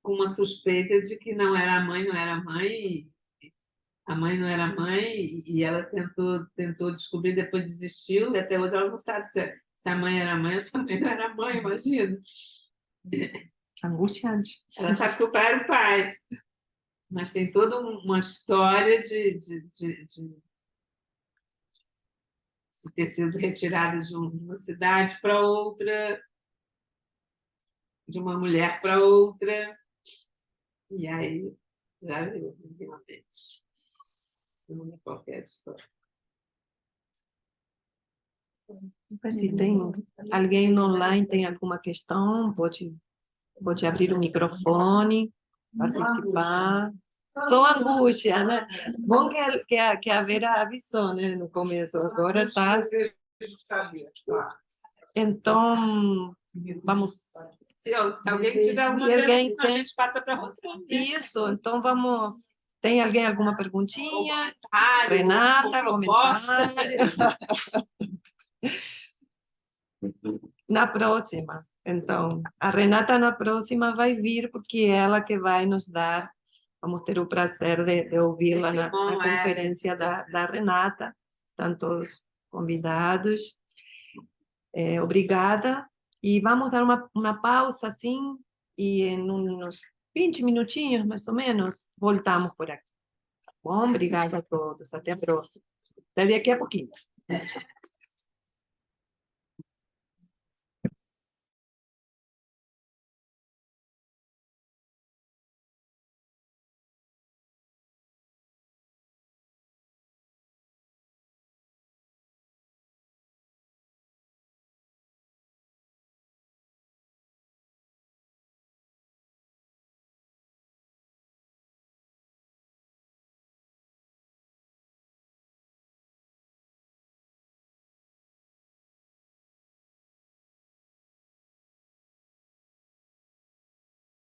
com uma suspeita de que não era mãe, a mãe não era mãe, e ela tentou descobrir, depois desistiu, e até hoje ela não sabe se a mãe era mãe ou se a mãe não era mãe, imagina. Angustiante. Ela sabe que o pai era o pai, mas tem toda uma história de ter sido retirada de uma cidade para outra, de uma mulher para outra, e aí já viu, realmente. Não é qualquer história. Se tem alguém online, tem alguma questão, pode abrir o microfone, participar. Só angústia, né? Bom que a Vera avisou, né, no começo. Agora está. Então, vamos. Se alguém tiver alguma pergunta, a gente passa para você. Isso, então vamos. Tem alguém alguma perguntinha? Renata, Comentário. Na próxima. Então, a Renata na próxima vai vir, porque é ela que vai nos dar. Vamos ter o prazer de ouvi-la na conferência da Renata. Estão todos convidados. Obrigada. E vamos dar uma pausa, assim, e em uns 20 minutinhos, mais ou menos, voltamos por aqui. Bom, obrigada a todos. Até a próxima. Até daqui a pouquinho.